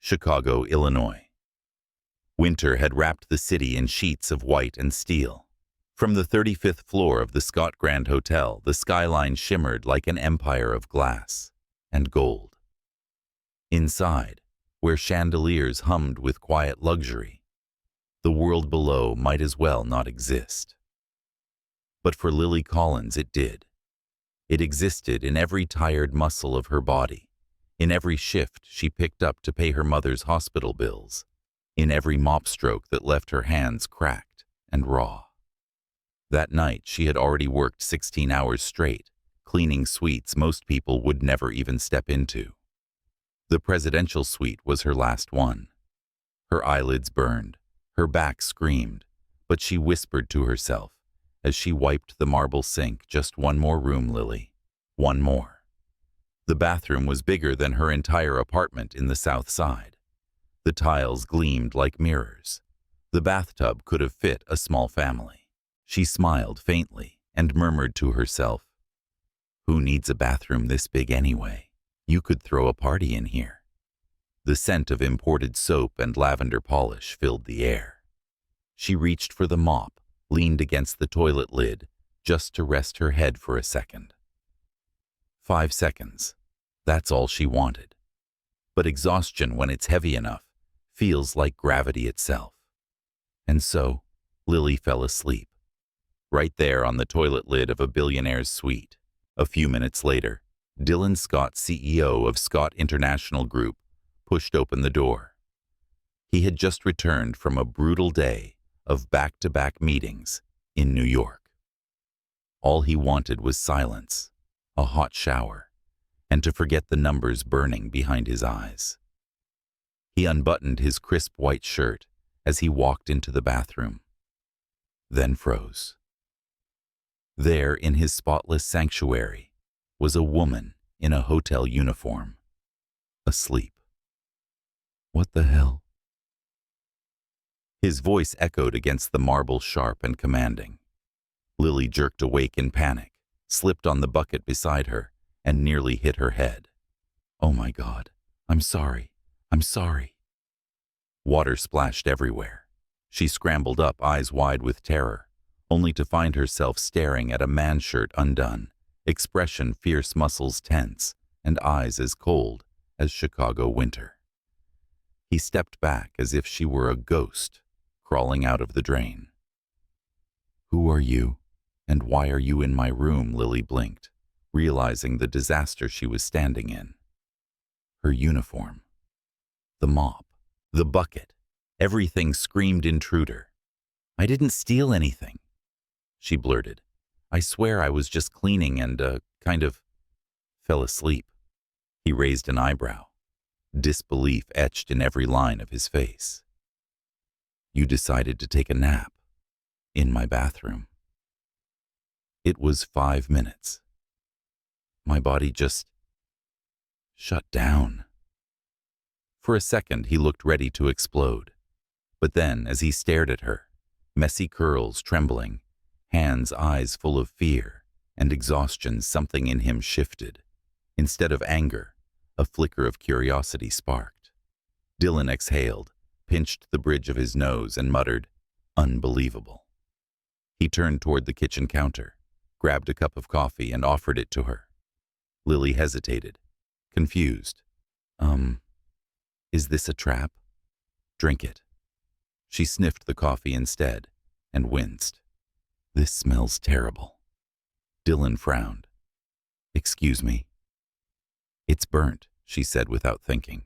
Chicago, Illinois. Winter had wrapped the city in sheets of white and steel. From the 35th floor of the Scott Grand Hotel, the skyline shimmered like an empire of glass and gold. Inside, where chandeliers hummed with quiet luxury, the world below might as well not exist. But for Lily Collins it did. It existed in every tired muscle of her body, in every shift she picked up to pay her mother's hospital bills, in every mop stroke that left her hands cracked and raw. That night she had already worked 16 hours straight, cleaning suites most people would never even step into. The presidential suite was her last one. Her eyelids burned, her back screamed, but she whispered to herself as she wiped the marble sink, "Just one more room, Lily. One more." The bathroom was bigger than her entire apartment in the South Side. The tiles gleamed like mirrors. The bathtub could have fit a small family. She smiled faintly and murmured to herself, "Who needs a bathroom this big anyway? You could throw a party in here." The scent of imported soap and lavender polish filled the air. She reached for the mop, leaned against the toilet lid, just to rest her head for a second. 5 seconds. That's all she wanted. But exhaustion, when it's heavy enough, feels like gravity itself. And so, Lily fell asleep, right there on the toilet lid of a billionaire's suite. A few minutes later, Dylan Scott, CEO of Scott International Group, pushed open the door. He had just returned from a brutal day of back-to-back meetings in New York. All he wanted was silence, a hot shower, and to forget the numbers burning behind his eyes. He unbuttoned his crisp white shirt as he walked into the bathroom, then froze. There, in his spotless sanctuary, was a woman in a hotel uniform, asleep. "What the hell?" His voice echoed against the marble, sharp and commanding. Lily jerked awake in panic, slipped on the bucket beside her, and nearly hit her head. "Oh my God, I'm sorry, I'm sorry." Water splashed everywhere. She scrambled up, eyes wide with terror, only to find herself staring at a man's shirt undone, expression fierce, muscles tense, and eyes as cold as Chicago winter. He stepped back as if she were a ghost crawling out of the drain. "Who are you, and why are you in my room?" Lily blinked, realizing the disaster she was standing in. Her uniform, the mop, the bucket, everything screamed intruder. "I didn't steal anything," she blurted. "I swear I was just cleaning and, kind of fell asleep." He raised an eyebrow, disbelief etched in every line of his face. "You decided to take a nap in my bathroom." It was 5 minutes. My body just shut down. For a second, he looked ready to explode. But then, as he stared at her, messy curls trembling, hands, eyes full of fear and exhaustion, something in him shifted. Instead of anger, a flicker of curiosity sparked. Dylan exhaled, pinched the bridge of his nose, and muttered, "Unbelievable." He turned toward the kitchen counter, grabbed a cup of coffee, and offered it to her. Lily hesitated, confused. Is this a trap?" "Drink it." She sniffed the coffee instead and winced. "This smells terrible." Dylan frowned. "Excuse me." "It's burnt," she said without thinking.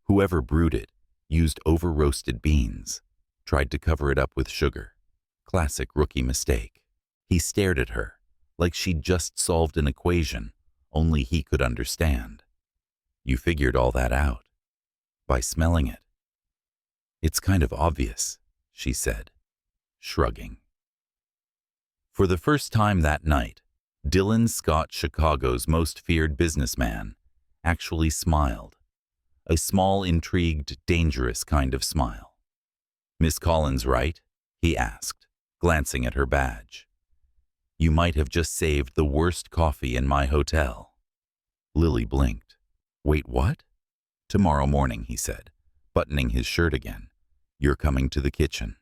"Whoever brewed it used over-roasted beans, tried to cover it up with sugar. Classic rookie mistake." He stared at her, like she'd just solved an equation only he could understand. "You figured all that out by smelling it." "It's kind of obvious," she said, shrugging. For the first time that night, Dylan Scott, Chicago's most feared businessman, actually smiled. A small, intrigued, dangerous kind of smile. "Miss Collins, right?" he asked, glancing at her badge. "You might have just saved the worst coffee in my hotel." Lily blinked. "Wait, what?" "Tomorrow morning," he said. buttoning his shirt again. "You're coming to the kitchen."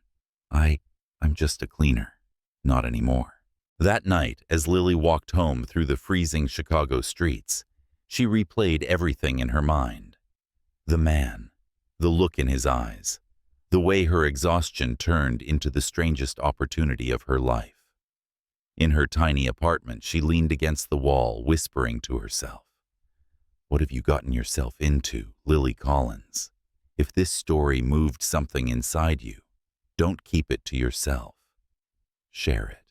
I'm just a cleaner." "Not anymore." That night, as Lily walked home through the freezing Chicago streets, she replayed everything in her mind. The man, the look in his eyes, the way her exhaustion turned into the strangest opportunity of her life. In her tiny apartment, she leaned against the wall, whispering to herself, "What have you gotten yourself into, Lily Collins? If this story moved something inside you, don't keep it to yourself. Share it.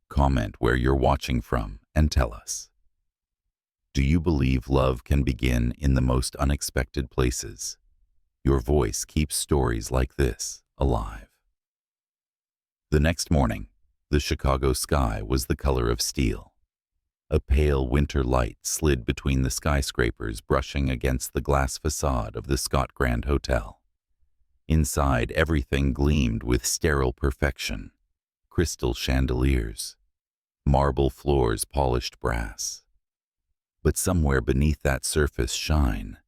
Comment where you're watching from and tell us. Do you believe love can begin in the most unexpected places? Your voice keeps stories like this alive." The next morning, the Chicago sky was the color of steel. A pale winter light slid between the skyscrapers, brushing against the glass facade of the Scott Grand Hotel. Inside, everything gleamed with sterile perfection. Crystal chandeliers, marble floors, polished brass. But somewhere beneath that surface shine,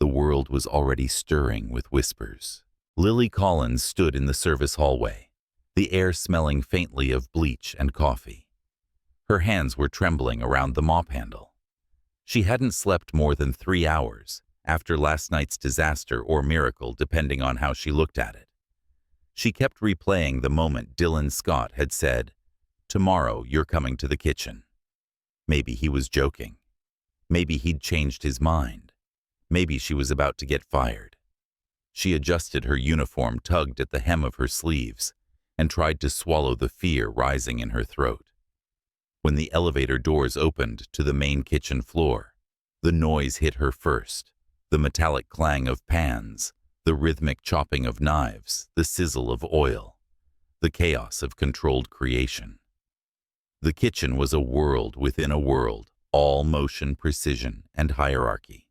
the world was already stirring with whispers. Lily Collins stood in the service hallway, the air smelling faintly of bleach and coffee. Her hands were trembling around the mop handle. She hadn't slept more than 3 hours after last night's disaster or miracle, depending on how she looked at it. She kept replaying the moment Dylan Scott had said, "Tomorrow you're coming to the kitchen." Maybe he was joking. Maybe he'd changed his mind. Maybe she was about to get fired. She adjusted her uniform, tugged at the hem of her sleeves, and tried to swallow the fear rising in her throat. When the elevator doors opened to the main kitchen floor, the noise hit her first. The metallic clang of pans, the rhythmic chopping of knives, the sizzle of oil, the chaos of controlled creation. The kitchen was a world within a world, all motion, precision, and hierarchy.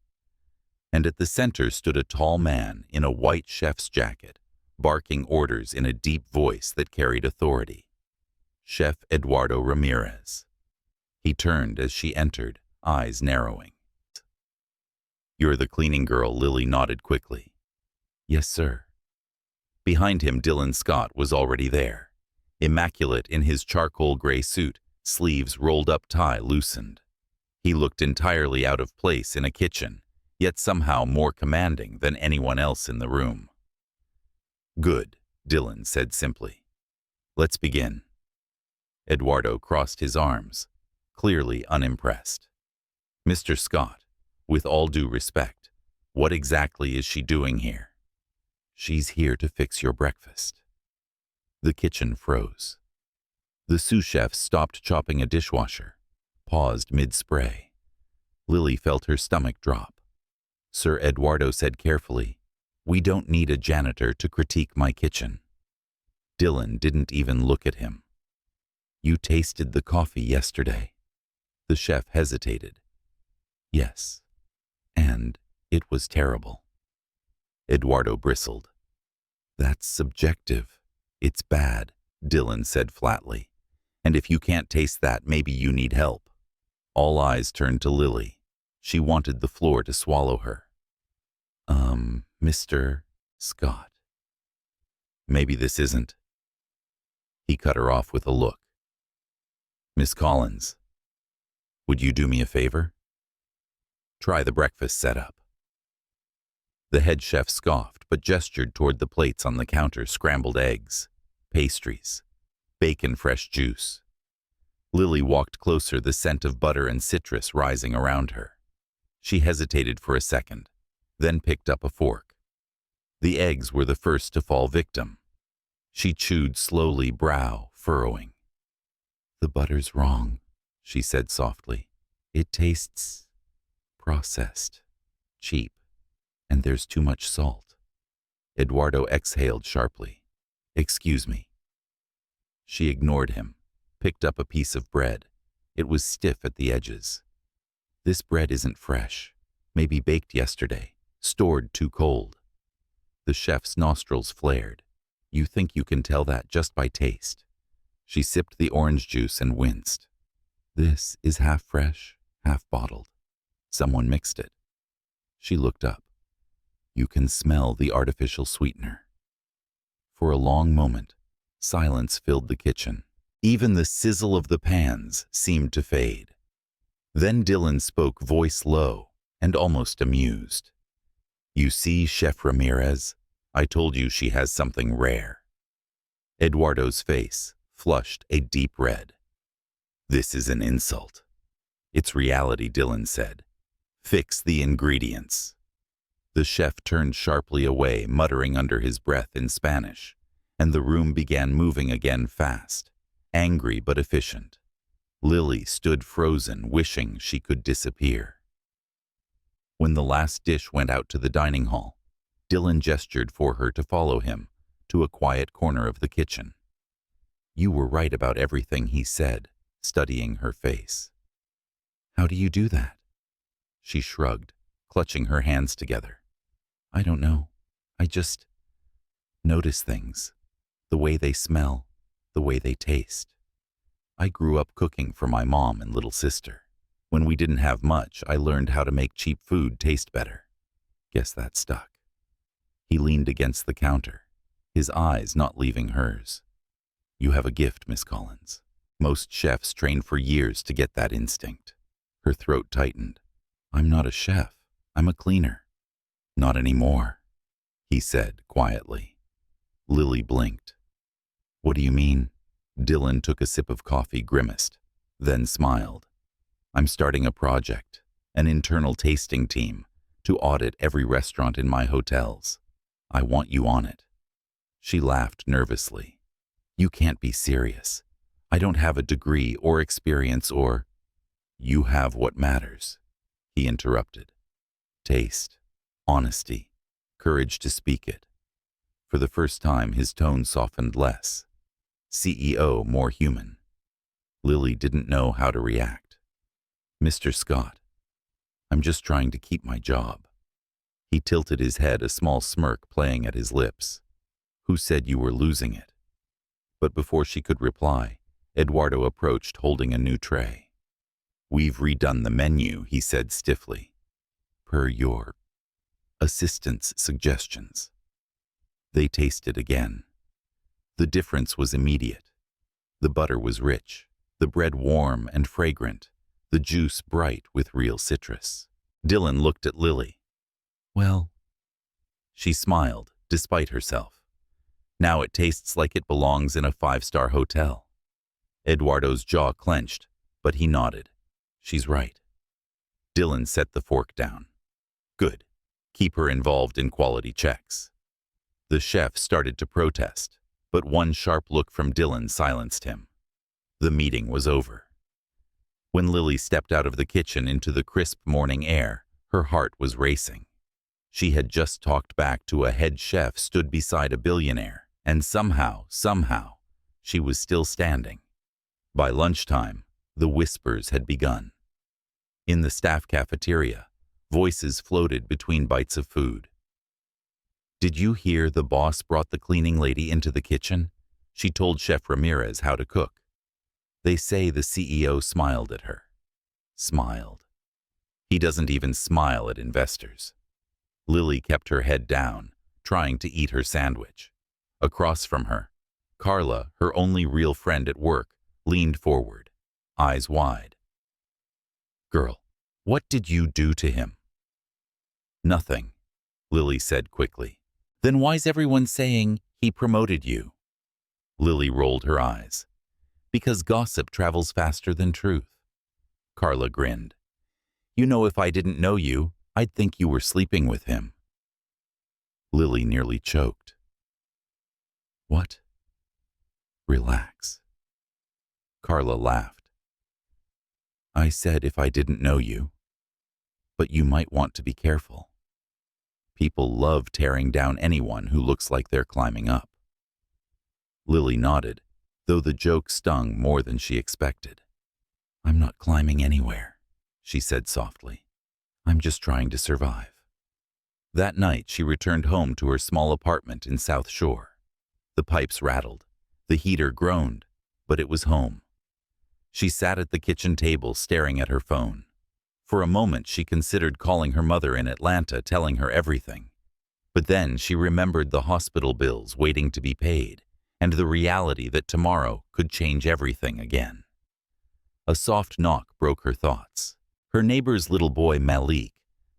And at the center stood a tall man in a white chef's jacket, barking orders in a deep voice that carried authority. Chef Eduardo Ramirez. He turned as she entered, eyes narrowing. "You're the cleaning girl," Lily nodded quickly. "Yes, sir." Behind him, Dylan Scott was already there, immaculate in his charcoal gray suit, sleeves rolled up, tie loosened. He looked entirely out of place in a kitchen, yet somehow more commanding than anyone else in the room. "Good," Dylan said simply. "Let's begin." Eduardo crossed his arms, clearly unimpressed. "Mr. Scott, with all due respect, what exactly is she doing here?" "She's here to fix your breakfast." The kitchen froze. The sous chef stopped chopping a dishwasher, paused mid-spray. Lily felt her stomach drop. Sir Eduardo said carefully, "We don't need a janitor to critique my kitchen." Dylan didn't even look at him. "You tasted the coffee yesterday." The chef hesitated. "Yes. And it was terrible." Eduardo bristled. "That's subjective. It's bad," Dylan said flatly. "And if you can't taste that, maybe you need help." All eyes turned to Lily. She wanted the floor to swallow her. Mr. Scott. Maybe this isn't." He cut her off with a look. "Miss Collins, would you do me a favor? Try the breakfast setup." The head chef scoffed, but gestured toward the plates on the counter: scrambled eggs, pastries, bacon, fresh juice. Lily walked closer, the scent of butter and citrus rising around her. She hesitated for a second, then picked up a fork. The eggs were the first to fall victim. She chewed slowly, brow furrowing. "The butter's wrong," she said softly. "It tastes processed, cheap, and there's too much salt." Eduardo exhaled sharply. "Excuse me." She ignored him, picked up a piece of bread. It was stiff at the edges. "This bread isn't fresh. Maybe baked yesterday, stored too cold." The chef's nostrils flared. "You think you can tell that just by taste?" She sipped the orange juice and winced. "This is half fresh, half bottled. Someone mixed it." She looked up. You can smell the artificial sweetener. For a long moment, silence filled the kitchen. Even the sizzle of the pans seemed to fade. Then Dylan spoke, voice low and almost amused. You see, Chef Ramirez, I told you she has something rare. Eduardo's face flushed a deep red. This is an insult. It's reality, Dylan said. Fix the ingredients. The chef turned sharply away, muttering under his breath in Spanish, and the room began moving again fast, angry but efficient. Lily stood frozen, wishing she could disappear. When the last dish went out to the dining hall, Dylan gestured for her to follow him to a quiet corner of the kitchen. You were right about everything he said, studying her face. How do you do that? She shrugged, clutching her hands together. I don't know. I just notice things. The way they smell, the way they taste. I grew up cooking for my mom and little sister. When we didn't have much, I learned how to make cheap food taste better. Guess that stuck. He leaned against the counter, his eyes not leaving hers. You have a gift, Miss Collins. Most chefs train for years to get that instinct. Her throat tightened. I'm not a chef. I'm a cleaner. Not anymore, he said quietly. Lily blinked. What do you mean? Dylan took a sip of coffee, grimaced, then smiled. I'm starting a project, an internal tasting team, to audit every restaurant in my hotels. I want you on it. She laughed nervously. You can't be serious. I don't have a degree or experience or… You have what matters, he interrupted. Taste, honesty, courage to speak it. For the first time, his tone softened less. CEO more human. Lily didn't know how to react. Mr. Scott, I'm just trying to keep my job. He tilted his head, a small smirk playing at his lips. Who said you were losing it? But before she could reply, Eduardo approached holding a new tray. We've redone the menu, he said stiffly. Per your assistant's suggestions. They tasted again. The difference was immediate. The butter was rich, the bread warm and fragrant, the juice bright with real citrus. Dylan looked at Lily. Well, she smiled, despite herself. Now it tastes like it belongs in a 5-star hotel. Eduardo's jaw clenched, but he nodded. She's right. Dylan set the fork down. Good. Keep her involved in quality checks. The chef started to protest, but one sharp look from Dylan silenced him. The meeting was over. When Lily stepped out of the kitchen into the crisp morning air, her heart was racing. She had just talked back to a head chef stood beside a billionaire, and somehow, she was still standing. By lunchtime, the whispers had begun. In the staff cafeteria, voices floated between bites of food. Did you hear the boss brought the cleaning lady into the kitchen? She told Chef Ramirez how to cook. They say the CEO smiled at her. Smiled. He doesn't even smile at investors. Lily kept her head down, trying to eat her sandwich. Across from her, Carla, her only real friend at work, leaned forward, eyes wide. Girl, what did you do to him? Nothing, Lily said quickly. Then why's everyone saying he promoted you? Lily rolled her eyes. Because gossip travels faster than truth. Carla grinned. You know, if I didn't know you, I'd think you were sleeping with him. Lily nearly choked. What? Relax. Carla laughed. I said if I didn't know you, but you might want to be careful. People love tearing down anyone who looks like they're climbing up. Lily nodded, though the joke stung more than she expected. I'm not climbing anywhere, she said softly. I'm just trying to survive. That night, she returned home to her small apartment in South Shore. The pipes rattled, the heater groaned, but it was home. She sat at the kitchen table staring at her phone. For a moment, she considered calling her mother in Atlanta, telling her everything. But then she remembered the hospital bills waiting to be paid and the reality that tomorrow could change everything again. A soft knock broke her thoughts. Her neighbor's little boy, Malik,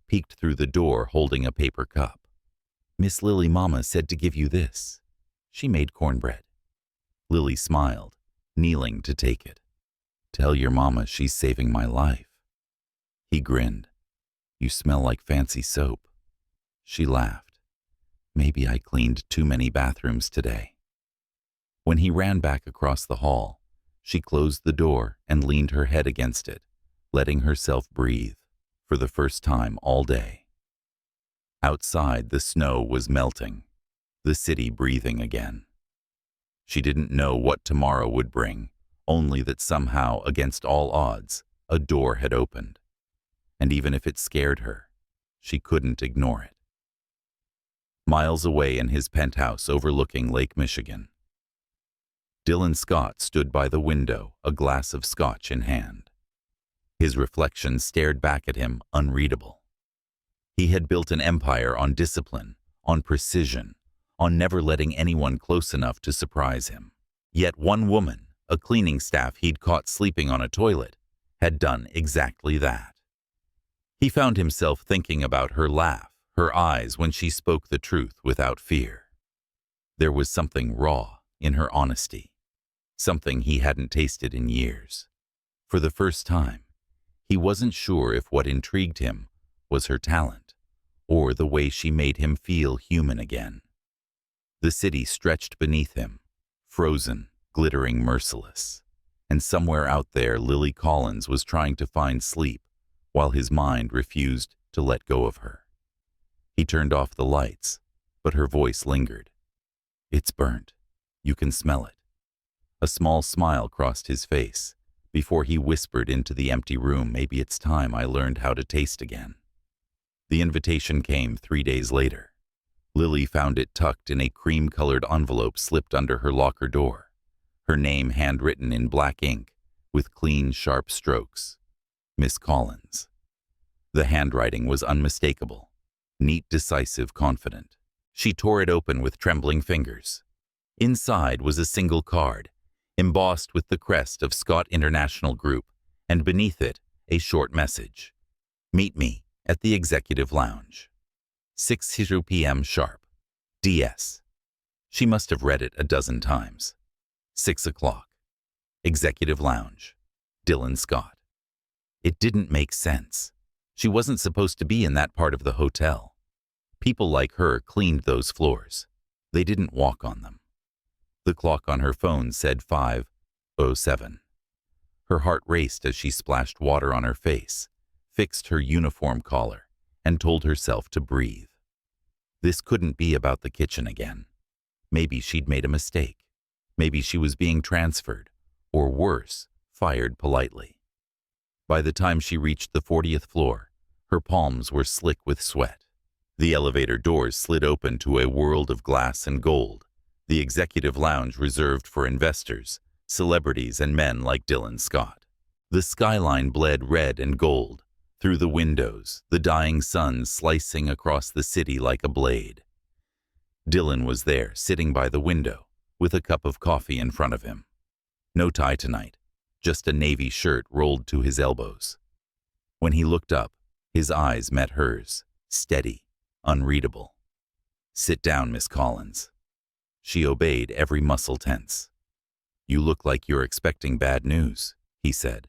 peeked through the door holding a paper cup. "Miss Lily, Mama said to give you this. She made cornbread." Lily smiled, kneeling to take it. "Tell your mama she's saving my life." He grinned. "You smell like fancy soap." She laughed. "Maybe I cleaned too many bathrooms today." When he ran back across the hall, she closed the door and leaned her head against it, letting herself breathe for the first time all day. Outside, the snow was melting, the city breathing again. She didn't know what tomorrow would bring, only that somehow, against all odds, a door had opened. And even if it scared her, she couldn't ignore it. Miles away in his penthouse overlooking Lake Michigan, Dylan Scott stood by the window, a glass of scotch in hand. His reflection stared back at him, unreadable. He had built an empire on discipline, on precision, on never letting anyone close enough to surprise him. Yet one woman, a cleaning staff he'd caught sleeping on a toilet, had done exactly that. He found himself thinking about her laugh, her eyes when she spoke the truth without fear. There was something raw in her honesty, something he hadn't tasted in years. For the first time, he wasn't sure if what intrigued him was her talent or the way she made him feel human again. The city stretched beneath him, frozen, glittering, merciless. And somewhere out there, Lily Collins was trying to find sleep while his mind refused to let go of her. He turned off the lights, but her voice lingered. "It's burnt. You can smell it." A small smile crossed his face before he whispered into the empty room, "Maybe it's time I learned how to taste again." The invitation came 3 days later. Lily found it tucked in a cream-colored envelope slipped under her locker door, her name handwritten in black ink with clean, sharp strokes. Miss Collins. The handwriting was unmistakable, neat, decisive, confident. She tore it open with trembling fingers. Inside was a single card, embossed with the crest of Scott International Group, and beneath it, a short message. "Meet me at the Executive Lounge. 6:00 p.m. sharp. DS." She must have read it a dozen times. 6 o'clock. Executive Lounge. Dylan Scott. It didn't make sense. She wasn't supposed to be in that part of the hotel. People like her cleaned those floors. They didn't walk on them. The clock on her phone said 5:07. Her heart raced as she splashed water on her face, fixed her uniform collar, and told herself to breathe. This couldn't be about the kitchen again. Maybe she'd made a mistake. Maybe she was being transferred, or worse, fired politely. By the time she reached the 40th floor, her palms were slick with sweat. The elevator doors slid open to a world of glass and gold, the executive lounge reserved for investors, celebrities, and men like Dylan Scott. The skyline bled red and gold through the windows, the dying sun slicing across the city like a blade. Dylan was there, sitting by the window, with a cup of coffee in front of him. No tie tonight, just a navy shirt rolled to his elbows. When he looked up, his eyes met hers, steady, unreadable. "Sit down, Miss Collins." She obeyed, every muscle tense. "You look like you're expecting bad news," he said.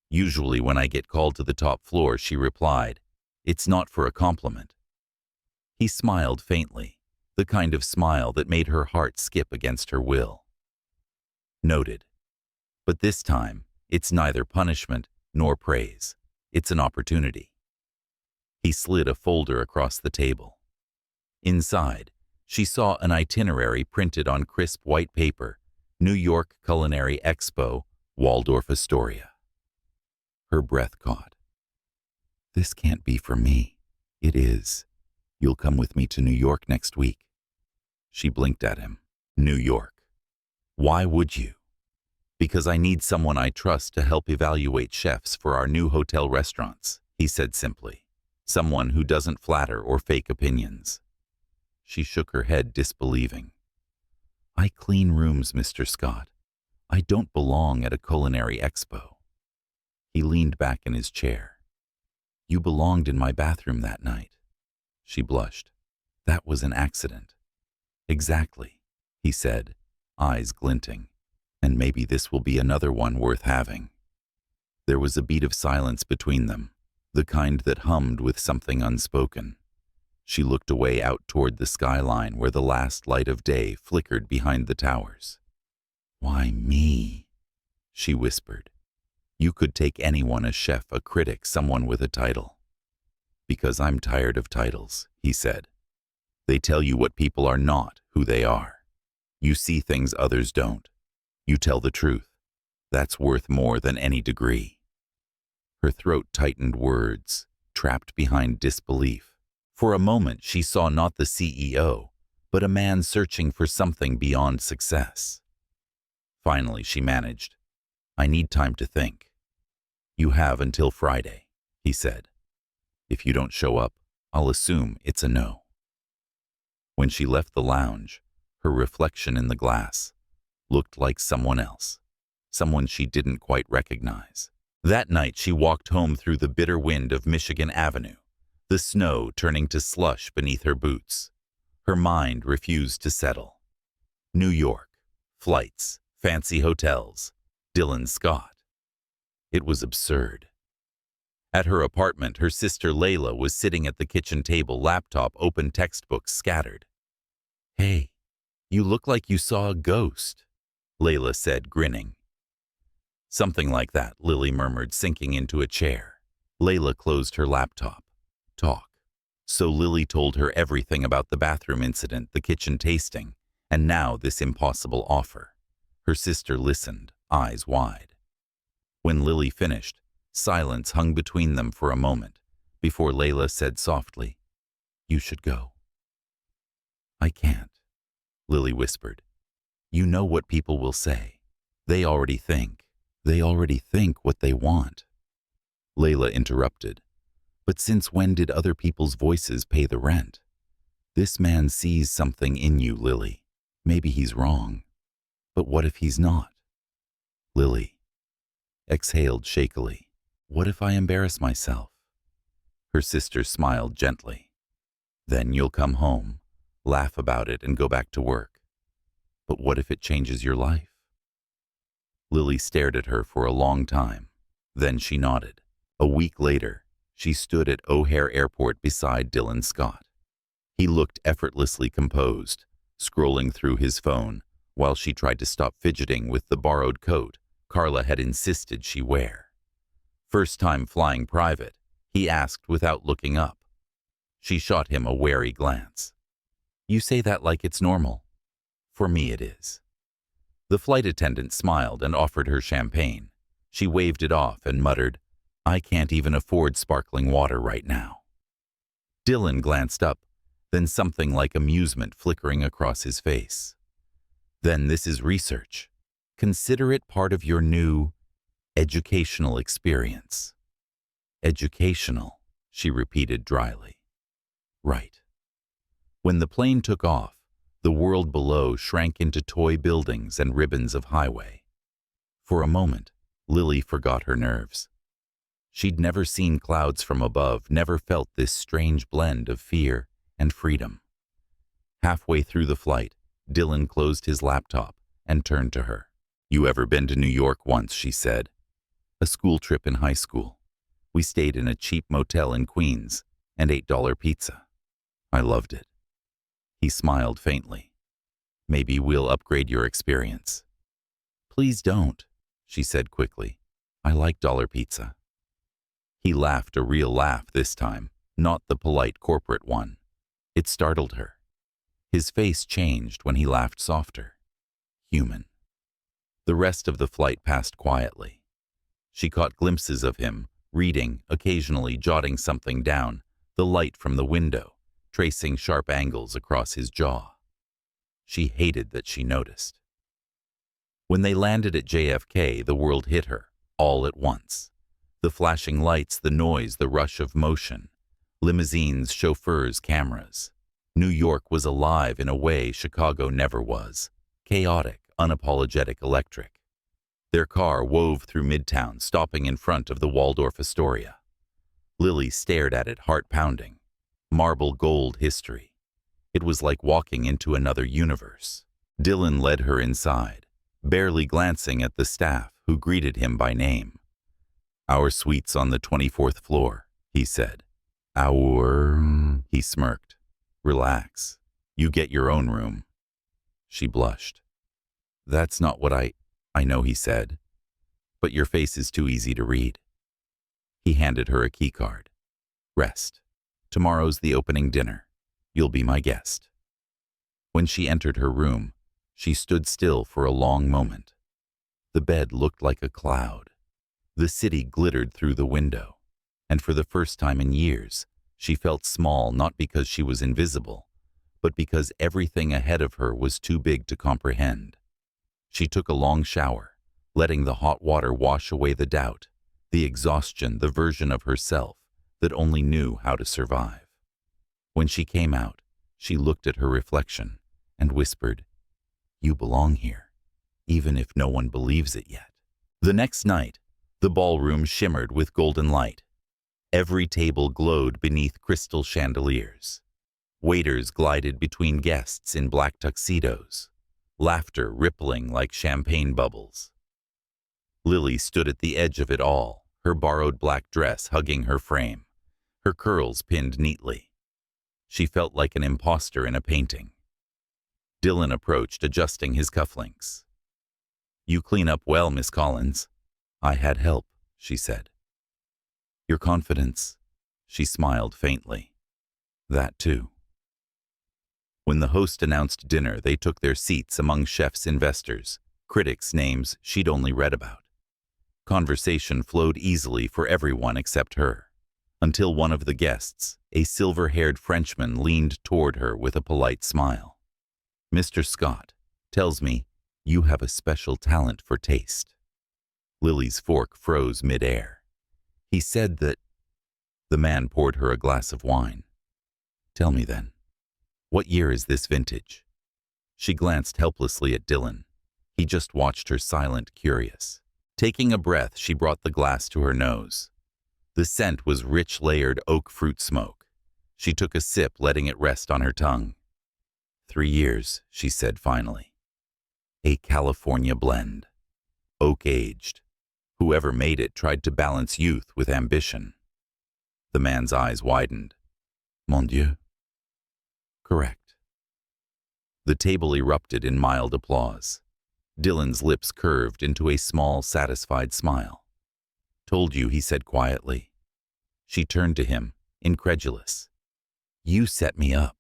"Usually when I get called to the top floor," she replied, "it's not for a compliment." He smiled faintly, the kind of smile that made her heart skip against her will. "Noted. But this time, it's neither punishment nor praise. It's an opportunity." He slid a folder across the table. Inside, she saw an itinerary printed on crisp white paper, New York Culinary Expo, Waldorf Astoria. Her breath caught. "This can't be for me." "It is. You'll come with me to New York next week." She blinked at him. "New York. Why would you?" "Because I need someone I trust to help evaluate chefs for our new hotel restaurants," he said simply. "Someone who doesn't flatter or fake opinions." She shook her head, disbelieving. I clean rooms, Mr. Scott. I don't belong at a culinary expo. He leaned back in his chair. You belonged in my bathroom that night. She blushed. That was an accident. Exactly, he said, eyes glinting. And maybe this will be another one worth having. There was a beat of silence between them, the kind that hummed with something unspoken. She looked away out toward the skyline where the last light of day flickered behind the towers. Why me? She whispered. You could take anyone, a chef, a critic, someone with a title. Because I'm tired of titles, he said. They tell you what people are not, who they are. You see things others don't. You tell the truth. That's worth more than any degree. Her throat tightened, words trapped behind disbelief. For a moment she saw not the CEO, but a man searching for something beyond success. Finally she managed. I need time to think. You have until Friday, he said. If you don't show up, I'll assume it's a no. When she left the lounge, her reflection in the glass looked like someone else, someone she didn't quite recognize. That night she walked home through the bitter wind of Michigan Avenue, the snow turning to slush beneath her boots. Her mind refused to settle. New York, flights, fancy hotels, Dylan Scott. It was absurd. At her apartment, her sister Layla was sitting at the kitchen table, laptop open, textbooks scattered. Hey, you look like you saw a ghost, Layla said, grinning. Something like that, Lily murmured, sinking into a chair. Layla closed her laptop. Talk. So Lily told her everything about the bathroom incident, the kitchen tasting, and now this impossible offer. Her sister listened, eyes wide. When Lily finished, silence hung between them for a moment, before Layla said softly, You should go. I can't, Lily whispered. You know what people will say. They already think what they want. Layla interrupted. But since when did other people's voices pay the rent? This man sees something in you, Lily. Maybe he's wrong. But what if he's not? Lily exhaled shakily. What if I embarrass myself? Her sister smiled gently. Then you'll come home, laugh about it, and go back to work. But what if it changes your life? Lily stared at her for a long time. Then she nodded. A week later, she stood at O'Hare Airport beside Dylan Scott. He looked effortlessly composed, scrolling through his phone while she tried to stop fidgeting with the borrowed coat Carla had insisted she wear. First time flying private, he asked without looking up. She shot him a wary glance. You say that like it's normal. For me it is. The flight attendant smiled and offered her champagne. She waved it off and muttered, I can't even afford sparkling water right now. Dylan glanced up, then something like amusement flickering across his face. Then this is research. Consider it part of your new educational experience. Educational, she repeated dryly. Right. When the plane took off, the world below shrank into toy buildings and ribbons of highway. For a moment, Lily forgot her nerves. She'd never seen clouds from above, never felt this strange blend of fear and freedom. Halfway through the flight, Dylan closed his laptop and turned to her. You ever been to New York once, she said. A school trip in high school. We stayed in a cheap motel in Queens and ate $1 pizza. I loved it. He smiled faintly. Maybe we'll upgrade your experience. Please don't, she said quickly. I like $1 pizza. He laughed, a real laugh this time, not the polite corporate one. It startled her. His face changed when he laughed softer. Human. The rest of the flight passed quietly. She caught glimpses of him, reading, occasionally jotting something down, the light from the window, tracing sharp angles across his jaw. She hated that she noticed. When they landed at JFK, the world hit her, all at once. The flashing lights, the noise, the rush of motion. Limousines, chauffeurs, cameras. New York was alive in a way Chicago never was. Chaotic, unapologetic, electric. Their car wove through Midtown, stopping in front of the Waldorf Astoria. Lily stared at it, heart pounding. Marble gold history. It was like walking into another universe. Dylan led her inside, barely glancing at the staff who greeted him by name. "Our suite's on the 24th floor," he said. He smirked. "Relax. You get your own room." She blushed. "That's not what I know," he said. "But your face is too easy to read." He handed her a key card. "Rest. Tomorrow's the opening dinner. You'll be my guest." When she entered her room, she stood still for a long moment. The bed looked like a cloud. The city glittered through the window, and for the first time in years, she felt small, not because she was invisible, but because everything ahead of her was too big to comprehend. She took a long shower, letting the hot water wash away the doubt, the exhaustion, the version of herself that only knew how to survive. When she came out, she looked at her reflection and whispered, "You belong here, even if no one believes it yet." The next night, the ballroom shimmered with golden light. Every table glowed beneath crystal chandeliers. Waiters glided between guests in black tuxedos, laughter rippling like champagne bubbles. Lily stood at the edge of it all, her borrowed black dress hugging her frame, her curls pinned neatly. She felt like an imposter in a painting. Dylan approached, adjusting his cufflinks. "You clean up well, Miss Collins." "I had help," she said. "Your confidence," she smiled faintly. "That too." When the host announced dinner, they took their seats among chefs, investors, critics' names she'd only read about. Conversation flowed easily for everyone except her, until one of the guests, a silver-haired Frenchman, leaned toward her with a polite smile. "Mr. Scott tells me you have a special talent for taste." Lily's fork froze mid-air. "He said that—" The man poured her a glass of wine. "Tell me then, what year is this vintage?" She glanced helplessly at Dylan. He just watched her, silent, curious. Taking a breath, she brought the glass to her nose. The scent was rich, layered oak fruit smoke. She took a sip, letting it rest on her tongue. 3 years, she said finally. A California blend. Oak-aged. Whoever made it tried to balance youth with ambition. The man's eyes widened. "Mon Dieu." "Correct." The table erupted in mild applause. Dylan's lips curved into a small, satisfied smile. "Told you," he said quietly. She turned to him, incredulous. "You set me up."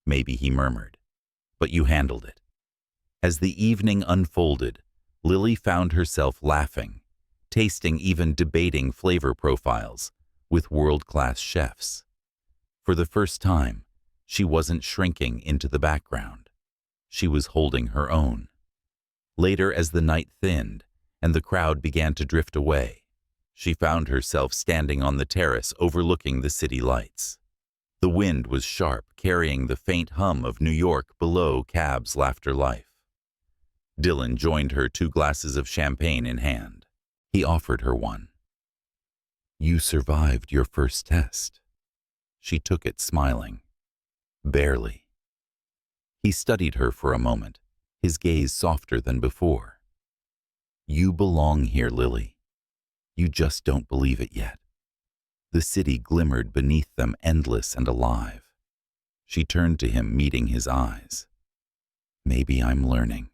"Maybe," he murmured, "but you handled it." As the evening unfolded, Lily found herself laughing, tasting, even debating flavor profiles with world-class chefs. For the first time, she wasn't shrinking into the background. She was holding her own. Later, as the night thinned and the crowd began to drift away, she found herself standing on the terrace overlooking the city lights. The wind was sharp, carrying the faint hum of New York below cabs' laughter life. Dylan joined her, 2 glasses of champagne in hand. He offered her one. "You survived your first test." She took it, smiling. "Barely." He studied her for a moment, his gaze softer than before. "You belong here, Lily. You just don't believe it yet." The city glimmered beneath them, endless and alive. She turned to him, meeting his eyes. "Maybe I'm learning."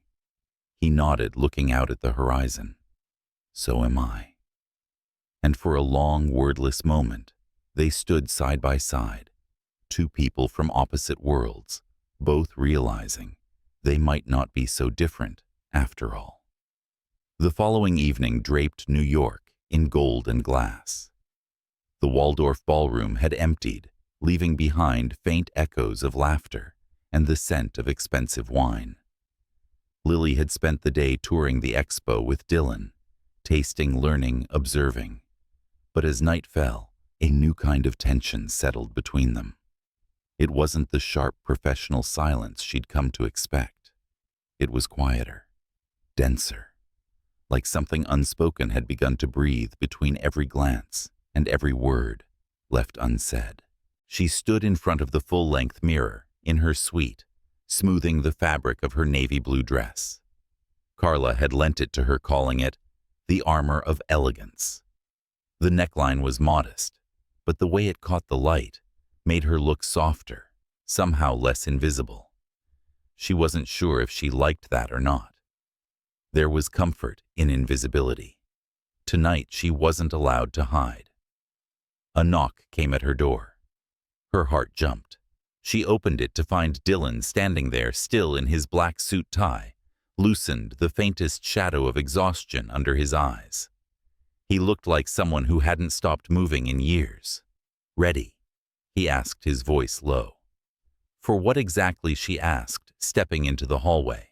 He nodded, looking out at the horizon. "So am I." And for a long, wordless moment, they stood side by side, 2 people from opposite worlds, both realizing they might not be so different after all. The following evening draped New York in gold and glass. The Waldorf ballroom had emptied, leaving behind faint echoes of laughter and the scent of expensive wine. Lily had spent the day touring the expo with Dylan, tasting, learning, observing. But as night fell, a new kind of tension settled between them. It wasn't the sharp professional silence she'd come to expect. It was quieter, denser, like something unspoken had begun to breathe between every glance and every word left unsaid. She stood in front of the full-length mirror in her suite, smoothing the fabric of her navy blue dress. Carla had lent it to her, calling it the armor of elegance. The neckline was modest, but the way it caught the light made her look softer, somehow less invisible. She wasn't sure if she liked that or not. There was comfort in invisibility. Tonight she wasn't allowed to hide. A knock came at her door. Her heart jumped. She opened it to find Dylan standing there, still in his black suit tie, loosened, the faintest shadow of exhaustion under his eyes. He looked like someone who hadn't stopped moving in years. "Ready?" he asked, his voice low. For what exactly, she asked, stepping into the hallway.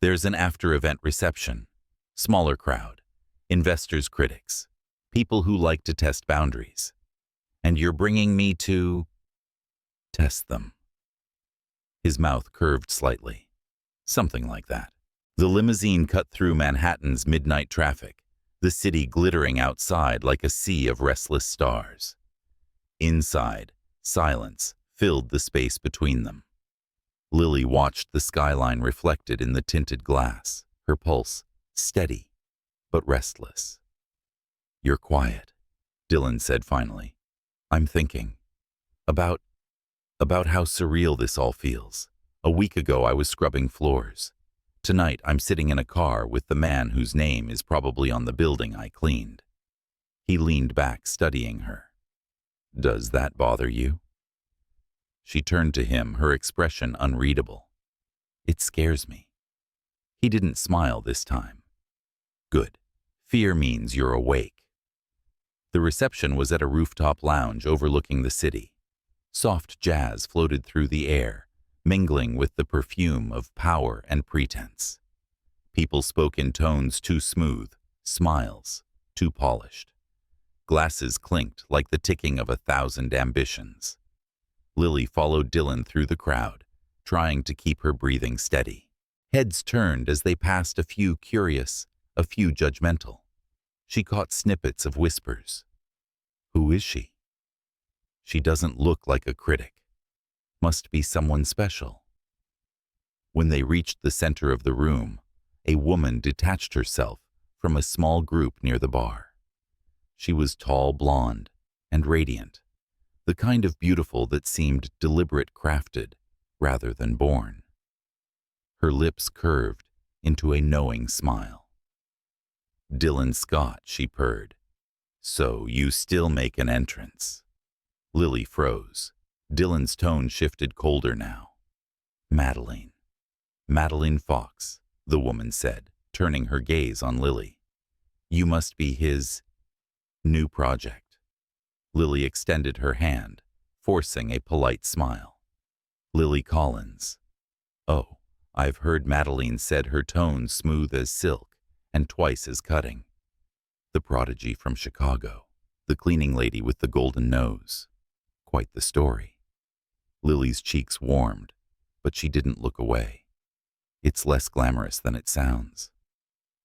"There's an after-event reception. Smaller crowd. Investors, critics. People who like to test boundaries. And you're bringing me to test them." His mouth curved slightly. Something like that. The limousine cut through Manhattan's midnight traffic, the city glittering outside like a sea of restless stars. Inside, silence filled the space between them. Lily watched the skyline reflected in the tinted glass, her pulse steady but restless. "You're quiet," Dylan said finally. "I'm thinking about how surreal this all feels. A week ago I was scrubbing floors. Tonight I'm sitting in a car with the man whose name is probably on the building I cleaned." He leaned back, studying her. "Does that bother you?" She turned to him, her expression unreadable. "It scares me." He didn't smile this time. "Good. Fear means you're awake." The reception was at a rooftop lounge overlooking the city. Soft jazz floated through the air, mingling with the perfume of power and pretense. People spoke in tones too smooth, smiles too polished. Glasses clinked like the ticking of 1,000 ambitions. Lily followed Dylan through the crowd, trying to keep her breathing steady. Heads turned as they passed, a few curious, a few judgmental. She caught snippets of whispers. "Who is she? She doesn't look like a critic. Must be someone special." When they reached the center of the room, a woman detached herself from a small group near the bar. She was tall, blonde, and radiant, the kind of beautiful that seemed deliberate, crafted, rather than born. Her lips curved into a knowing smile. "Dylan Scott," she purred. "So you still make an entrance." Lily froze. Dylan's tone shifted, colder now. "Madeline. Madeline Fox," the woman said, turning her gaze on Lily. "You must be his new project." Lily extended her hand, forcing a polite smile. "Lily Collins." "Oh, I've heard," Madeline said, her tone smooth as silk and twice as cutting. "The prodigy from Chicago, the cleaning lady with the golden nose. Quite the story." Lily's cheeks warmed, but she didn't look away. "It's less glamorous than it sounds."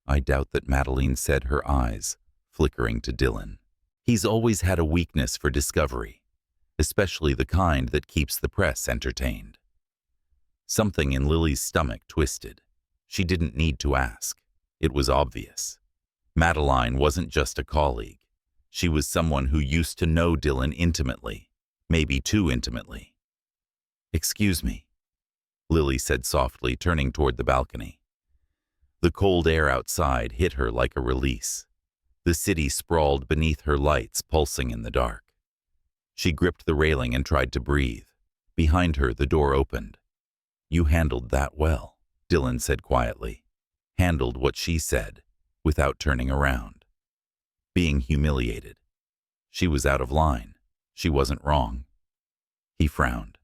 "I doubt that," Madeline said, her eyes flickering to Dylan. "He's always had a weakness for discovery, especially the kind that keeps the press entertained." Something in Lily's stomach twisted. She didn't need to ask. It was obvious. Madeline wasn't just a colleague. She was someone who used to know Dylan intimately, maybe too intimately. "Excuse me," Lily said softly, turning toward the balcony. The cold air outside hit her like a release. The city sprawled beneath her, lights pulsing in the dark. She gripped the railing and tried to breathe. Behind her, the door opened. "You handled that well," Dylan said quietly. Handled what she said, without turning around. Being humiliated. She was out of line. She wasn't wrong. He frowned.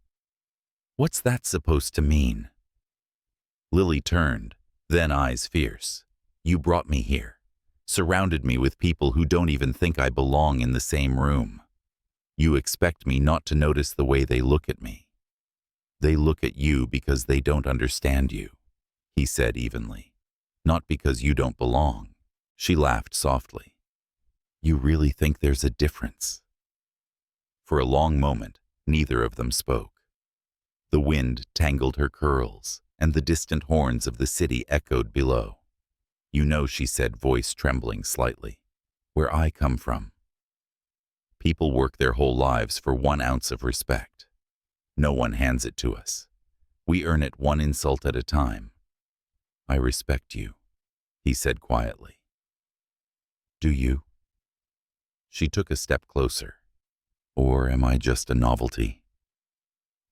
"What's that supposed to mean?" Lily turned, then eyes fierce. "You brought me here. Surrounded me with people who don't even think I belong in the same room. You expect me not to notice the way they look at me. They look at you because they don't understand you, he said evenly. Not because you don't belong. She laughed softly. You really think there's a difference? For a long moment, neither of them spoke. The wind tangled her curls, and the distant horns of the city echoed below. You know, she said, voice trembling slightly, where I come from. People work their whole lives for 1 ounce of respect. No one hands it to us. We earn it 1 insult at a time. I respect you, he said quietly. Do you? She took a step closer. Or am I just a novelty?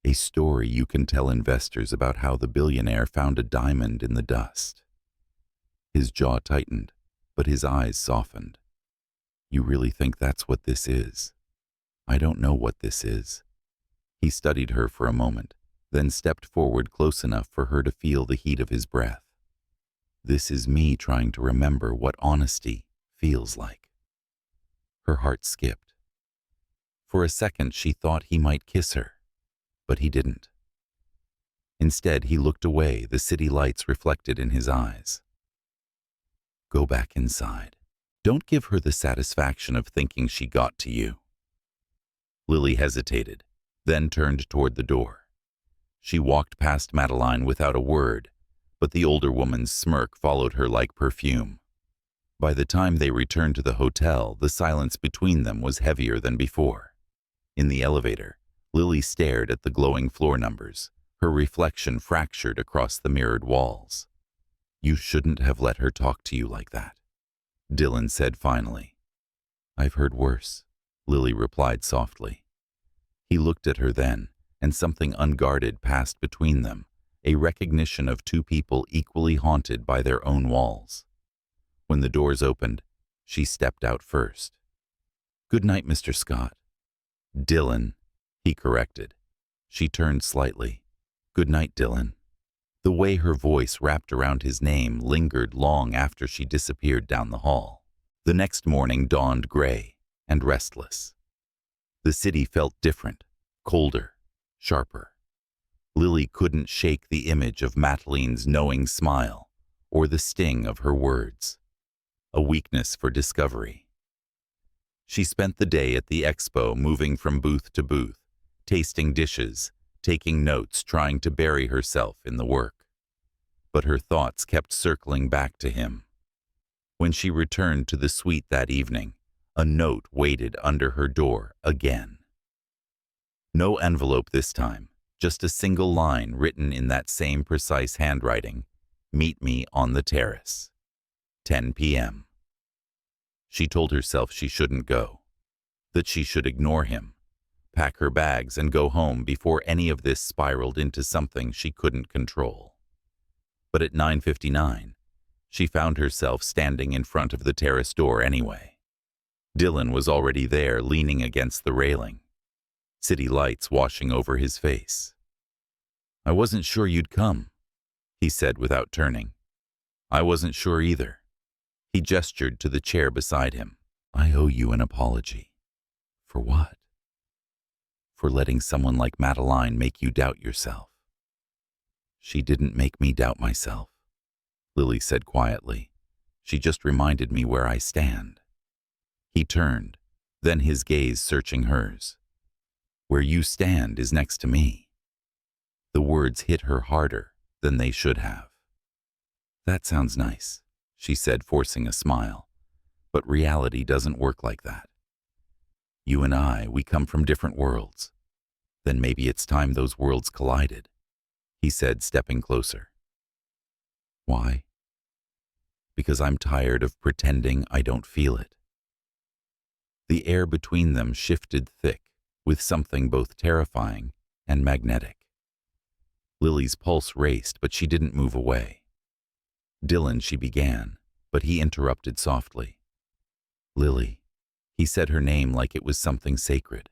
A story you can tell investors about how the billionaire found a diamond in the dust. His jaw tightened, but his eyes softened. You really think that's what this is? I don't know what this is. He studied her for a moment, then stepped forward close enough for her to feel the heat of his breath. This is me trying to remember what honesty feels like. Her heart skipped. For a second she thought he might kiss her, but he didn't. Instead, he looked away, the city lights reflected in his eyes. Go back inside. Don't give her the satisfaction of thinking she got to you. Lily hesitated, then turned toward the door. She walked past Madeline without a word, but the older woman's smirk followed her like perfume. By the time they returned to the hotel, the silence between them was heavier than before. In the elevator, Lily stared at the glowing floor numbers, her reflection fractured across the mirrored walls. You shouldn't have let her talk to you like that, Dylan said finally. I've heard worse, Lily replied softly. He looked at her then, and something unguarded passed between them, a recognition of 2 people equally haunted by their own walls. When the doors opened, she stepped out first. Good night, Mr. Scott. Dylan, he corrected. She turned slightly. Good night, Dylan. The way her voice wrapped around his name lingered long after she disappeared down the hall. The next morning dawned gray and restless. The city felt different, colder, sharper. Lily couldn't shake the image of Madeline's knowing smile or the sting of her words. A weakness for discovery. She spent the day at the expo, moving from booth to booth, tasting dishes, taking notes, trying to bury herself in the work. But her thoughts kept circling back to him. When she returned to the suite that evening, a note waited under her door again. No envelope this time, just a single line written in that same precise handwriting. Meet me on the terrace. 10 p.m. She told herself she shouldn't go, that she should ignore him, pack her bags and go home before any of this spiraled into something she couldn't control. But at 9:59, she found herself standing in front of the terrace door anyway. Dylan was already there, leaning against the railing, city lights washing over his face. I wasn't sure you'd come, he said without turning. I wasn't sure either. He gestured to the chair beside him. I owe you an apology. For what? For letting someone like Madeline make you doubt yourself. She didn't make me doubt myself, Lily said quietly. She just reminded me where I stand. He turned, then his gaze searching hers. Where you stand is next to me. The words hit her harder than they should have. That sounds nice, she said, forcing a smile. But reality doesn't work like that. You and I, we come from different worlds. Then maybe it's time those worlds collided, he said, stepping closer. Why? Because I'm tired of pretending I don't feel it. The air between them shifted thick, with something both terrifying and magnetic. Lily's pulse raced, but she didn't move away. Dylan, she began, but he interrupted softly. Lily, he said her name like it was something sacred.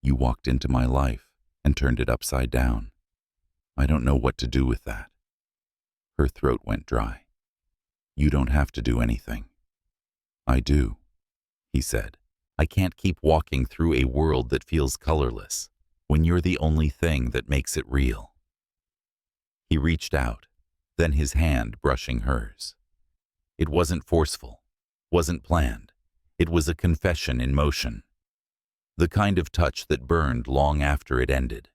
You walked into my life and turned it upside down. I don't know what to do with that. Her throat went dry. You don't have to do anything. I do, he said. I can't keep walking through a world that feels colorless, when you're the only thing that makes it real. He reached out, then his hand brushing hers. It wasn't forceful, wasn't planned. It was a confession in motion. The kind of touch that burned long after it ended.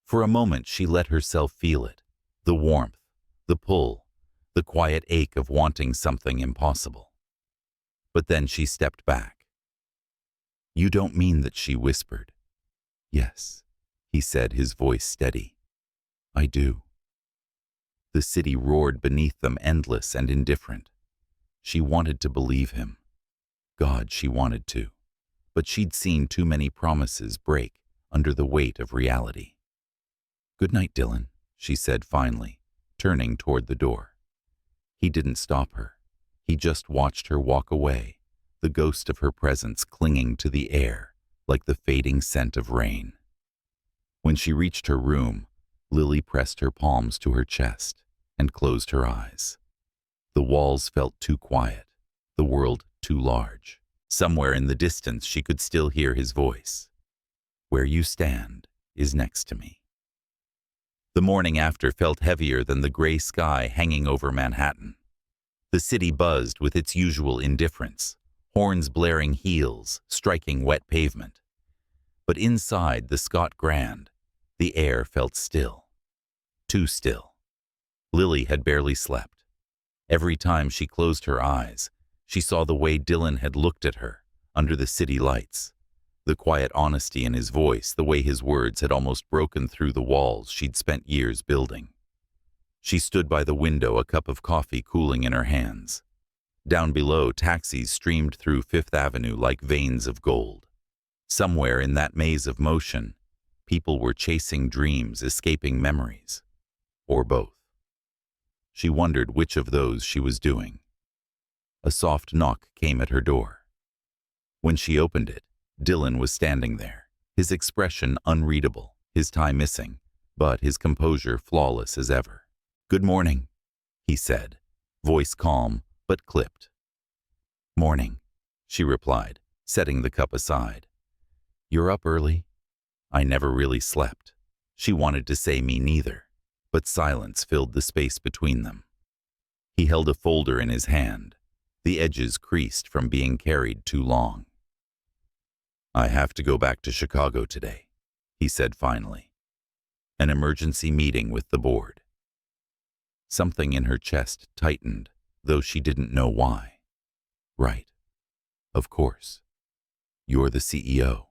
For a moment she let herself feel it, the warmth, the pull, the quiet ache of wanting something impossible. But then she stepped back. "You don't mean that," she whispered. "Yes," he said, his voice steady. "I do." The city roared beneath them, endless and indifferent. She wanted to believe him. God, she wanted to. But she'd seen too many promises break under the weight of reality. "Good night, Dylan," she said finally, turning toward the door. He didn't stop her. He just watched her walk away, the ghost of her presence clinging to the air like the fading scent of rain. When she reached her room, Lily pressed her palms to her chest and closed her eyes. The walls felt too quiet, the world too large. Somewhere in the distance she could still hear his voice. "Where you stand is next to me." The morning after felt heavier than the gray sky hanging over Manhattan. The city buzzed with its usual indifference, horns blaring, heels striking wet pavement. But inside the Scott Grand, the air felt still. Too still. Lily had barely slept. Every time she closed her eyes, she saw the way Dylan had looked at her under the city lights. The quiet honesty in his voice, the way his words had almost broken through the walls she'd spent years building. She stood by the window, a cup of coffee cooling in her hands. Down below, taxis streamed through Fifth Avenue like veins of gold. Somewhere in that maze of motion, people were chasing dreams, escaping memories. Or both. She wondered which of those she was doing. A soft knock came at her door. When she opened it, Dylan was standing there, his expression unreadable, his tie missing, but his composure flawless as ever. "Good morning," he said, voice calm but clipped. "Morning," she replied, setting the cup aside. "You're up early?" "I never really slept." She wanted to say me neither, but silence filled the space between them. He held a folder in his hand, the edges creased from being carried too long. "I have to go back to Chicago today," he said finally. "An emergency meeting with the board." Something in her chest tightened, though she didn't know why. "Right. Of course. You're the CEO.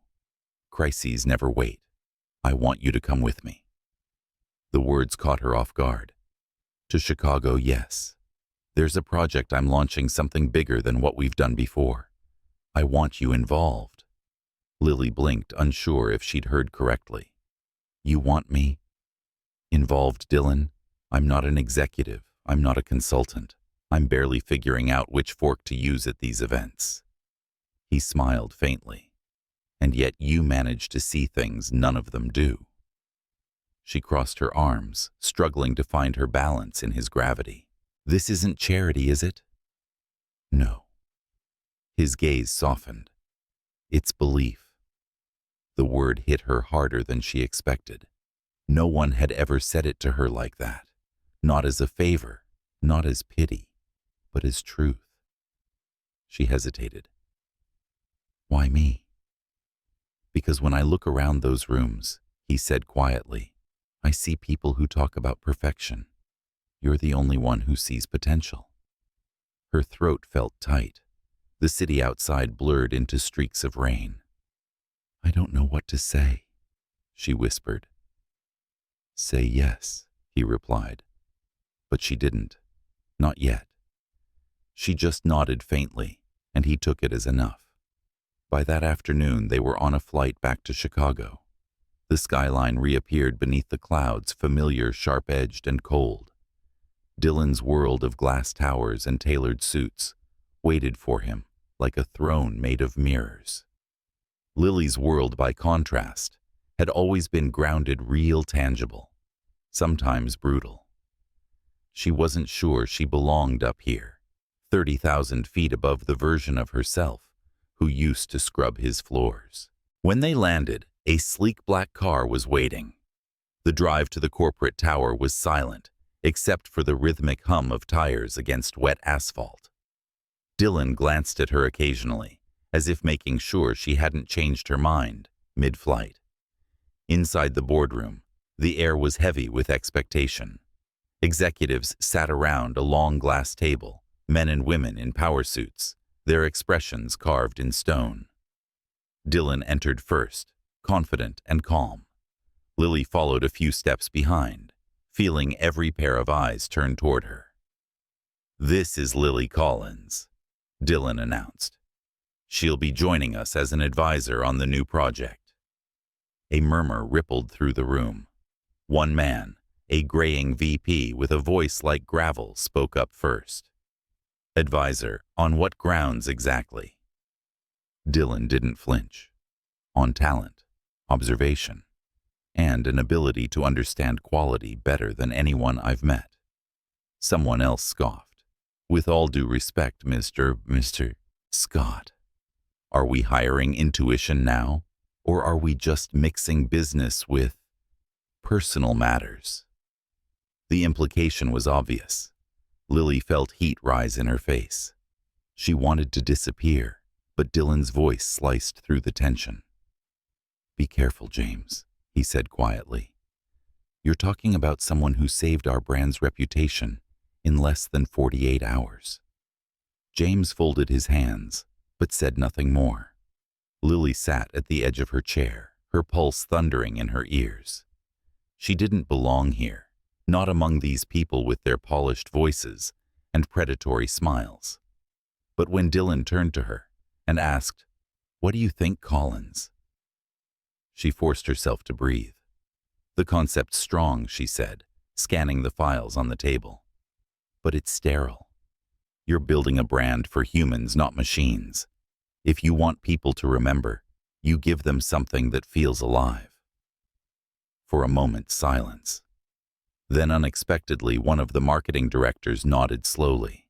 Crises never wait. I want you to come with me." The words caught her off guard. "To Chicago, yes. There's a project I'm launching, something bigger than what we've done before. I want you involved." Lily blinked, unsure if she'd heard correctly. "You want me involved, Dylan? I'm not an executive. I'm not a consultant. I'm barely figuring out which fork to use at these events." He smiled faintly. "And yet you manage to see things none of them do." She crossed her arms, struggling to find her balance in his gravity. "This isn't charity, is it?" "No." His gaze softened. "It's belief." The word hit her harder than she expected. No one had ever said it to her like that. Not as a favor, not as pity, but as truth. She hesitated. "Why me?" "Because when I look around those rooms," he said quietly, "I see people who talk about perfection. You're the only one who sees potential." Her throat felt tight. The city outside blurred into streaks of rain. "I don't know what to say," she whispered. "Say yes," he replied. But she didn't. Not yet. She just nodded faintly, and he took it as enough. By that afternoon, they were on a flight back to Chicago. The skyline reappeared beneath the clouds, familiar, sharp-edged, and cold. Dylan's world of glass towers and tailored suits waited for him like a throne made of mirrors. Lily's world, by contrast, had always been grounded, real, tangible, sometimes brutal. She wasn't sure she belonged up here, 30,000 feet above the version of herself who used to scrub his floors. When they landed, A sleek black car was waiting. The drive to the corporate tower was silent, except for the rhythmic hum of tires against wet asphalt. Dylan glanced at her occasionally, as if making sure she hadn't changed her mind mid-flight. Inside the boardroom, the air was heavy with expectation. Executives sat around a long glass table, men and women in power suits, their expressions carved in stone. Dylan entered first, confident and calm. Lily followed a few steps behind, feeling every pair of eyes turn toward her. "This is Lily Collins," Dylan announced. "She'll be joining us as an advisor on the new project." A murmur rippled through the room. One man, a graying VP with a voice like gravel, spoke up first. "Advisor, on what grounds exactly?" Dylan didn't flinch. "On talent, observation, and an ability to understand quality better than anyone I've met." Someone else scoffed. "With all due respect, Mr. Scott, are we hiring intuition now, or are we just mixing business with personal matters?" The implication was obvious. Lily felt heat rise in her face. She wanted to disappear, but Dylan's voice sliced through the tension. "Be careful, James," he said quietly. "You're talking about someone who saved our brand's reputation in less than 48 hours. James folded his hands, but said nothing more. Lily sat at the edge of her chair, her pulse thundering in her ears. She didn't belong here, not among these people with their polished voices and predatory smiles. But when Dylan turned to her and asked, "What do you think, Collins?" she forced herself to breathe. "The concept's strong," she said, scanning the files on the table. "But it's sterile. You're building a brand for humans, not machines. If you want people to remember, you give them something that feels alive." For a moment, silence. Then unexpectedly, one of the marketing directors nodded slowly.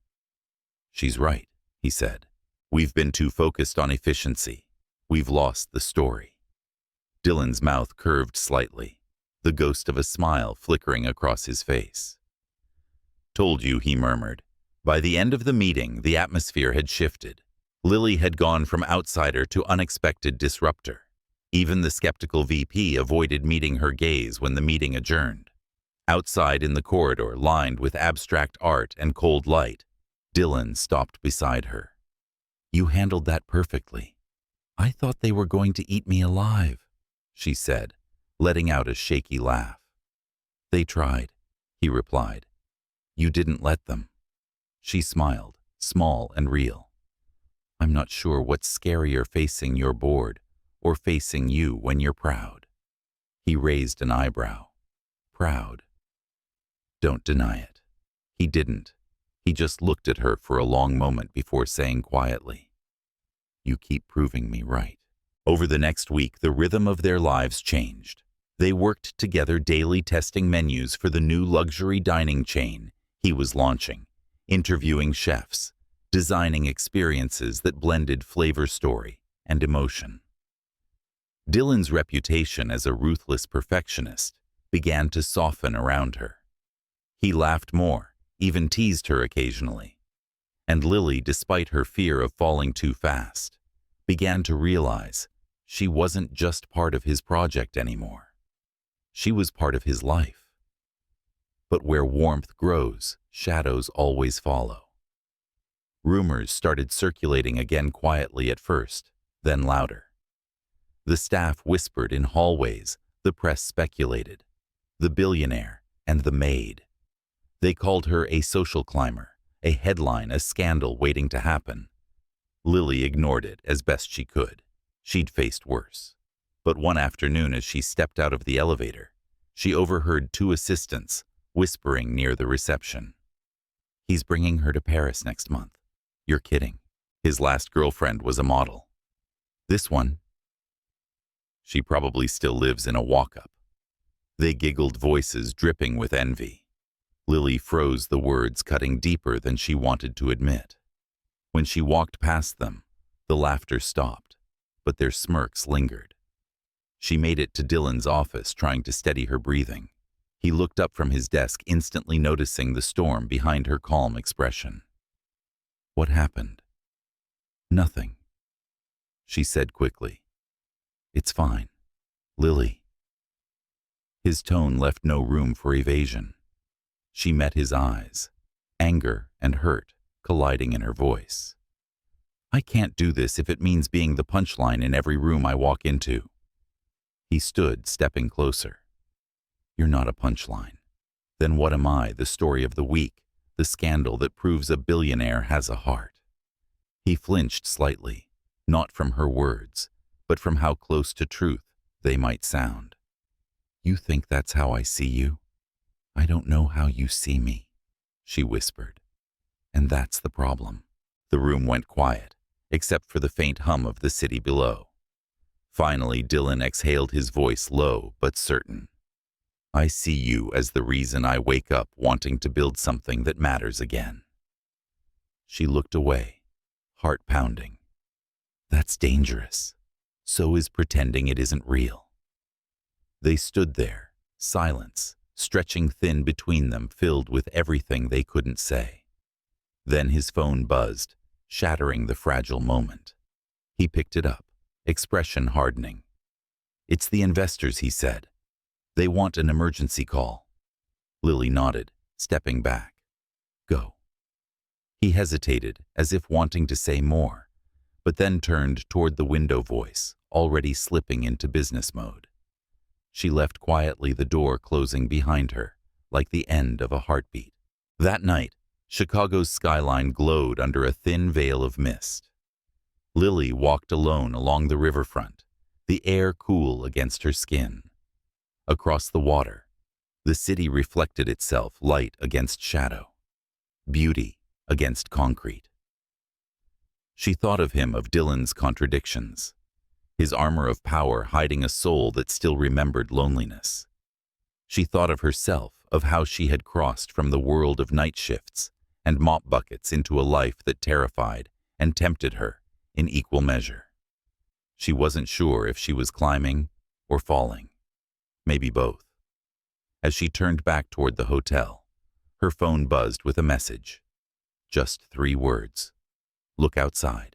"She's right," he said. "We've been too focused on efficiency. We've lost the story." Dylan's mouth curved slightly, the ghost of a smile flickering across his face. "Told you," he murmured. By the end of the meeting, the atmosphere had shifted. Lily had gone from outsider to unexpected disruptor. Even the skeptical VP avoided meeting her gaze when the meeting adjourned. Outside in the corridor, lined with abstract art and cold light, Dylan stopped beside her. "You handled that perfectly. I thought they were going to eat me alive," she said, letting out a shaky laugh. "They tried," he replied. "You didn't let them." She smiled, small and real. "I'm not sure what's scarier, facing your board or facing you when you're proud." He raised an eyebrow. "Proud?" "Don't deny it." He didn't. He just looked at her for a long moment before saying quietly, "You keep proving me right." Over the next week, the rhythm of their lives changed. They worked together daily, testing menus for the new luxury dining chain he was launching, interviewing chefs, designing experiences that blended flavor, story, and emotion. Dylan's reputation as a ruthless perfectionist began to soften around her. He laughed more, even teased her occasionally. And Lily, despite her fear of falling too fast, began to realize she wasn't just part of his project anymore. She was part of his life. But where warmth grows, shadows always follow. Rumors started circulating again, quietly at first, then louder. The staff whispered in hallways, the press speculated. The billionaire and the maid. They called her a social climber, a headline, a scandal waiting to happen. Lily ignored it as best she could. She'd faced worse. But one afternoon, as she stepped out of the elevator, she overheard two assistants whispering near the reception. "He's bringing her to Paris next month." "You're kidding." His last girlfriend was a model. "This one?" "She probably still lives in a walk-up." They giggled, voices dripping with envy. Lily froze, the words cutting deeper than she wanted to admit. When she walked past them, the laughter stopped, but their smirks lingered. She made it to Dylan's office, trying to steady her breathing. He looked up from his desk, instantly noticing the storm behind her calm expression. "What happened?" "Nothing," she said quickly. "It's fine. Lily." His tone left no room for evasion. She met his eyes, anger and hurt colliding in her voice. "I can't do this if it means being the punchline in every room I walk into." He stood, stepping closer. "You're not a punchline. Then what am I? The story of the week, the scandal that proves a billionaire has a heart." He flinched slightly, not from her words, but from how close to truth they might sound. "You think that's how I see you? I don't know how you see me," she whispered. "And that's the problem." The room went quiet, except for the faint hum of the city below. Finally, Dylan exhaled, his voice low but certain. "I see you as the reason I wake up wanting to build something that matters again." She looked away, heart pounding. "That's dangerous. So is pretending it isn't real." They stood there, silence, stretching thin between them, filled with everything they couldn't say. Then his phone buzzed, shattering the fragile moment. He picked it up, expression hardening. "It's the investors," he said. "They want an emergency call." Lily nodded, stepping back. "Go." He hesitated, as if wanting to say more, but then turned toward the window voice, already slipping into business mode. She left quietly, the door closing behind her, like the end of a heartbeat. That night, Chicago's skyline glowed under a thin veil of mist. Lily walked alone along the riverfront, the air cool against her skin. Across the water, the city reflected itself, light against shadow, beauty against concrete. She thought of him, of Dylan's contradictions, his armor of power hiding a soul that still remembered loneliness. She thought of herself, of how she had crossed from the world of night shifts and mop buckets into a life that terrified and tempted her in equal measure. She wasn't sure if she was climbing or falling, maybe both. As she turned back toward the hotel, her phone buzzed with a message. Just 3 words. "Look outside."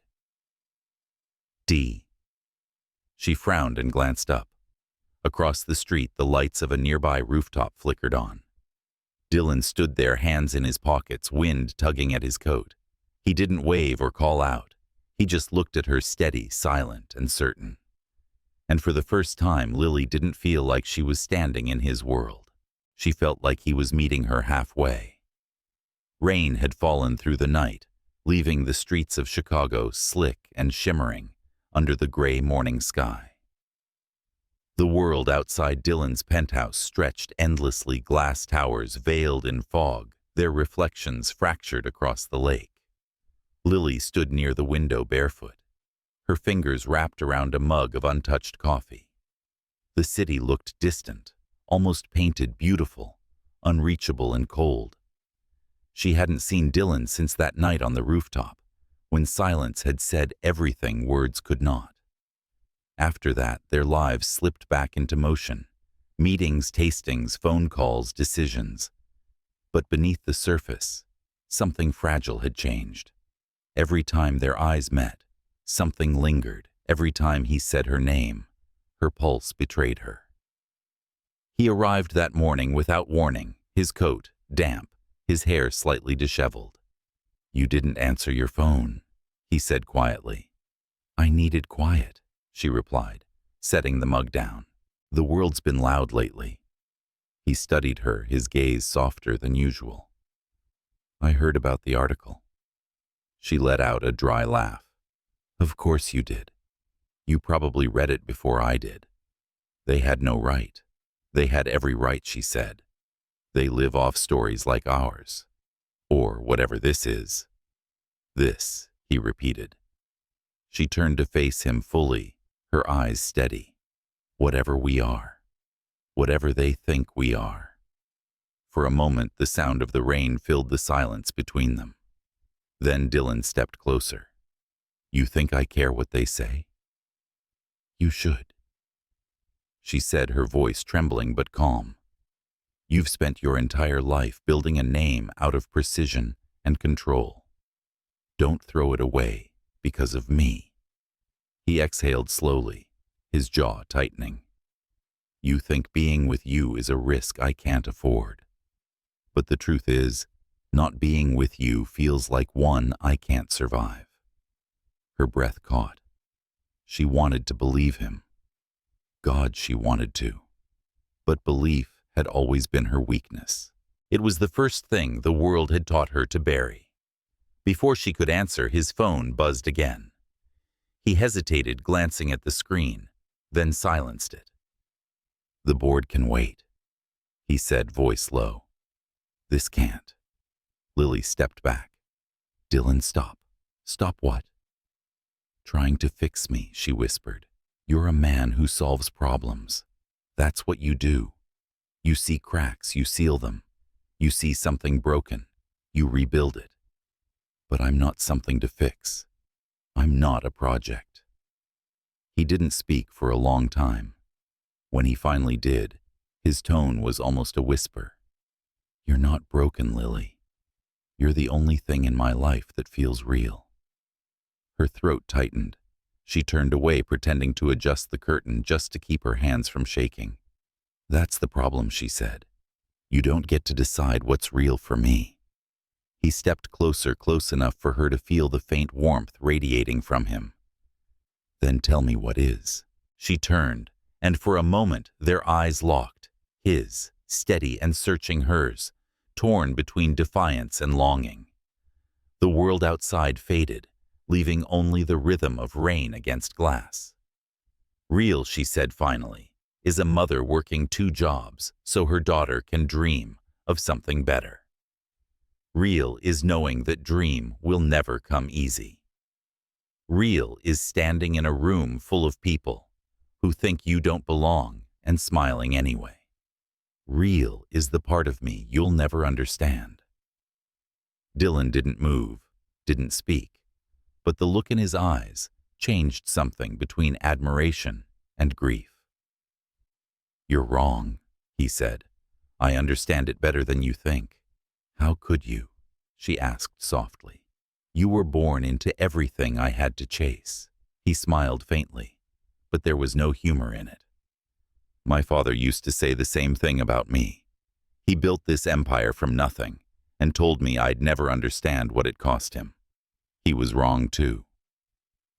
D. She frowned and glanced up. Across the street, the lights of a nearby rooftop flickered on. Dylan stood there, hands in his pockets, wind tugging at his coat. He didn't wave or call out. He just looked at her, steady, silent, and certain. And for the first time, Lily didn't feel like she was standing in his world. She felt like he was meeting her halfway. Rain had fallen through the night, leaving the streets of Chicago slick and shimmering under the gray morning sky. The world outside Dylan's penthouse stretched endlessly, glass towers veiled in fog, their reflections fractured across the lake. Lily stood near the window, barefoot, her fingers wrapped around a mug of untouched coffee. The city looked distant, almost painted, beautiful, unreachable and cold. She hadn't seen Dylan since that night on the rooftop, when silence had said everything words could not. After that, their lives slipped back into motion. Meetings, tastings, phone calls, decisions. But beneath the surface, something fragile had changed. Every time their eyes met, something lingered. Every time he said her name, her pulse betrayed her. He arrived that morning without warning, his coat damp, his hair slightly disheveled. "You didn't answer your phone," he said quietly. "I needed quiet," she replied, setting the mug down. "The world's been loud lately." He studied her, his gaze softer than usual. "I heard about the article." She let out a dry laugh. "Of course you did. You probably read it before I did. They had no right. They had every right," she said. "They live off stories like ours. Or whatever this is." "This," he repeated. She turned to face him fully, her eyes steady. "Whatever we are. Whatever they think we are." For a moment, the sound of the rain filled the silence between them. Then Dylan stepped closer. "You think I care what they say?" "You should." she said, her voice trembling but calm. You've spent your entire life building a name out of precision and control. Don't throw it away because of me. He exhaled slowly, his jaw tightening. You think being with you is a risk I can't afford. But the truth is, not being with you feels like one I can't survive. Her breath caught. She wanted to believe him. God, she wanted to. But belief had always been her weakness. It was the first thing the world had taught her to bury. Before she could answer, his phone buzzed again. He hesitated, glancing at the screen, then silenced it. The board can wait, he said, voice low. This can't. Lily stepped back. Dylan, stop. Stop what? Trying to fix me, she whispered. You're a man who solves problems. That's what you do. You see cracks, you seal them. You see something broken, you rebuild it. But I'm not something to fix. I'm not a project. He didn't speak for a long time. When he finally did, his tone was almost a whisper. You're not broken, Lily. You're the only thing in my life that feels real. Her throat tightened. She turned away, pretending to adjust the curtain just to keep her hands from shaking. That's the problem, she said. You don't get to decide what's real for me. He stepped closer, close enough for her to feel the faint warmth radiating from him. Then tell me what is. She turned, and for a moment their eyes locked, his, steady and searching hers, torn between defiance and longing. The world outside faded, leaving only the rhythm of rain against glass. Real, she said finally, is a mother working 2 jobs so her daughter can dream of something better. Real is knowing that dream will never come easy. Real is standing in a room full of people who think you don't belong and smiling anyway. Real is the part of me you'll never understand. Dylan didn't move, didn't speak, but the look in his eyes changed something between admiration and grief. You're wrong, he said. I understand it better than you think. How could you? She asked softly. You were born into everything I had to chase. He smiled faintly, but there was no humor in it. My father used to say the same thing about me. He built this empire from nothing and told me I'd never understand what it cost him. He was wrong too.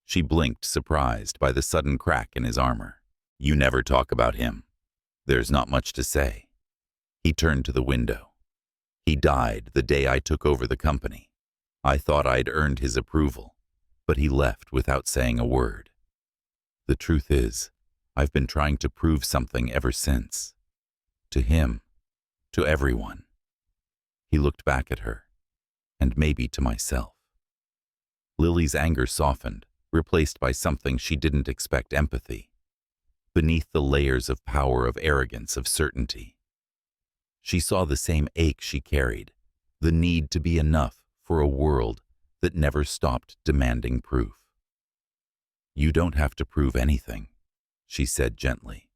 She blinked, surprised by the sudden crack in his armor. You never talk about him. There's not much to say. He turned to the window. He died the day I took over the company. I thought I'd earned his approval, but he left without saying a word. The truth is, I've been trying to prove something ever since. To him, to everyone. He looked back at her, and maybe to myself. Lily's anger softened, replaced by something she didn't expect: empathy. Beneath the layers of power, of arrogance, of certainty, she saw the same ache she carried, the need to be enough for a world that never stopped demanding proof. You don't have to prove anything, she said gently.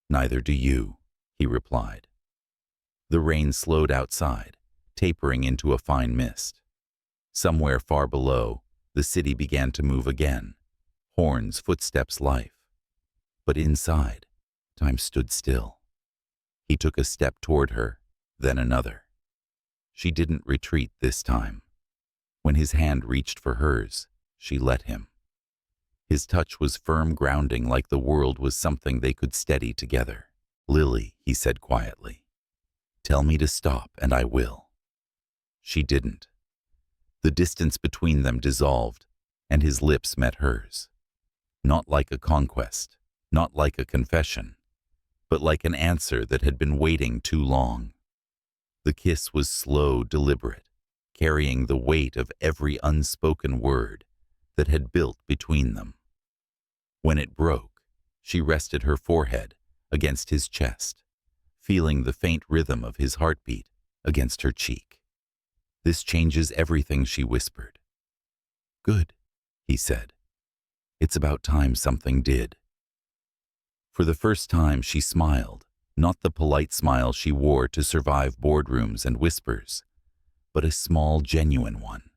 Neither do you, he replied. The rain slowed outside, tapering into a fine mist. Somewhere far below, the city began to move again, horns, footsteps, life. But inside, time stood still. He took a step toward her, then another. She didn't retreat this time. When his hand reached for hers, she let him. His touch was firm, grounding, like the world was something they could steady together. Lily, he said quietly, tell me to stop and I will. She didn't. The distance between them dissolved, and his lips met hers. Not like a conquest, not like a confession, but like an answer that had been waiting too long. The kiss was slow, deliberate, carrying the weight of every unspoken word that had built between them. When it broke, she rested her forehead against his chest, feeling the faint rhythm of his heartbeat against her cheek. This changes everything, she whispered. Good, he said. It's about time something did. For the first time, she smiled, not the polite smile she wore to survive boardrooms and whispers, but a small, genuine one.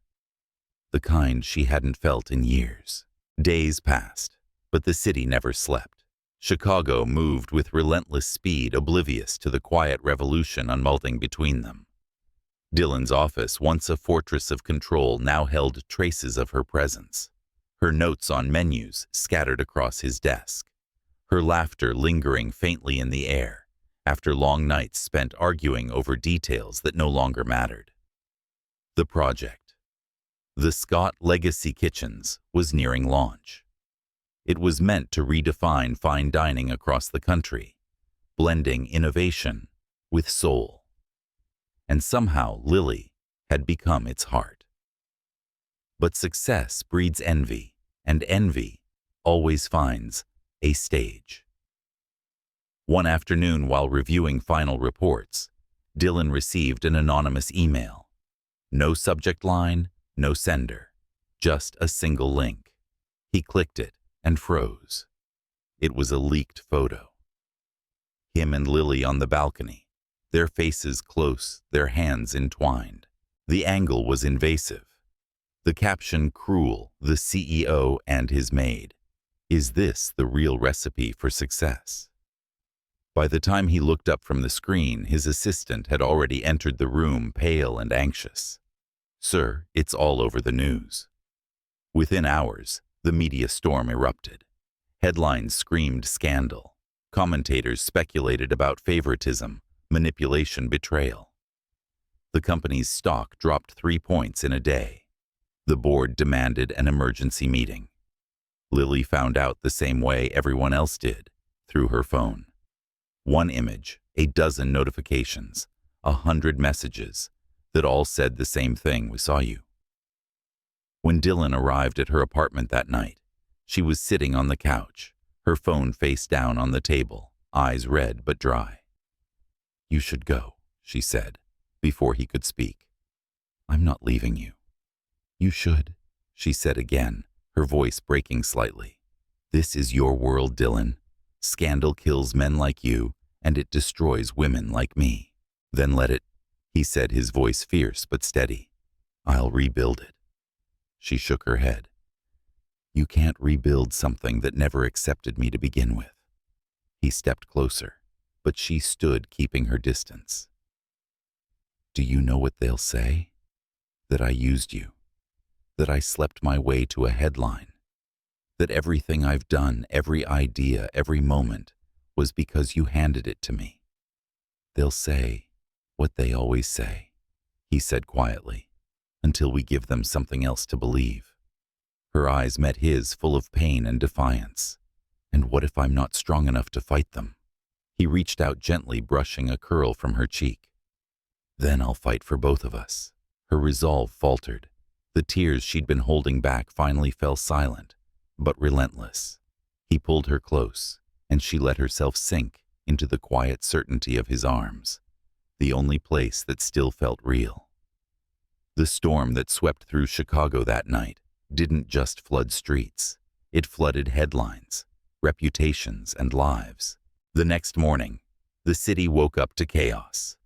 The kind she hadn't felt in years. Days passed, but the city never slept. Chicago moved with relentless speed, oblivious to the quiet revolution unfolding between them. Dylan's office, once a fortress of control, now held traces of her presence. Her notes on menus scattered across his desk. Her laughter lingering faintly in the air, after long nights spent arguing over details that no longer mattered. The project, the Scott Legacy Kitchens, was nearing launch. It was meant to redefine fine dining across the country, blending innovation with soul. And somehow Lily had become its heart. But success breeds envy, and envy always finds a stage. One afternoon, while reviewing final reports, Dylan received an anonymous email. No subject line, no sender, just a single link. He clicked it and froze. It was a leaked photo. Him and Lily on the balcony, their faces close, their hands entwined. The angle was invasive. The caption cruel, the CEO and his maid. Is this the real recipe for success? By the time he looked up from the screen, his assistant had already entered the room, pale and anxious. Sir, it's all over the news. Within hours, the media storm erupted. Headlines screamed scandal. Commentators speculated about favoritism, manipulation, betrayal. The company's stock dropped 3 points in a day. The board demanded an emergency meeting. Lily found out the same way everyone else did, through her phone. One image, a dozen notifications, 100 messages that all said the same thing: we saw you. When Dylan arrived at her apartment that night, she was sitting on the couch, her phone face down on the table, eyes red but dry. You should go, she said, before he could speak. I'm not leaving you. You should, she said again, her voice breaking slightly. This is your world, Dylan. Scandal kills men like you, and it destroys women like me. Then let it, he said, his voice fierce but steady. I'll rebuild it. She shook her head. You can't rebuild something that never accepted me to begin with. He stepped closer, but she stood, keeping her distance. Do you know what they'll say? That I used you. That I slept my way to a headline. That everything I've done, every idea, every moment, was because you handed it to me. They'll say what they always say, he said quietly, until we give them something else to believe. Her eyes met his, full of pain and defiance. And what if I'm not strong enough to fight them? He reached out gently, brushing a curl from her cheek. Then I'll fight for both of us. Her resolve faltered. The tears she'd been holding back finally fell silent, but relentless. He pulled her close, and she let herself sink into the quiet certainty of his arms, the only place that still felt real. The storm that swept through Chicago that night didn't just flood streets. It flooded headlines, reputations, and lives. The next morning, the city woke up to chaos.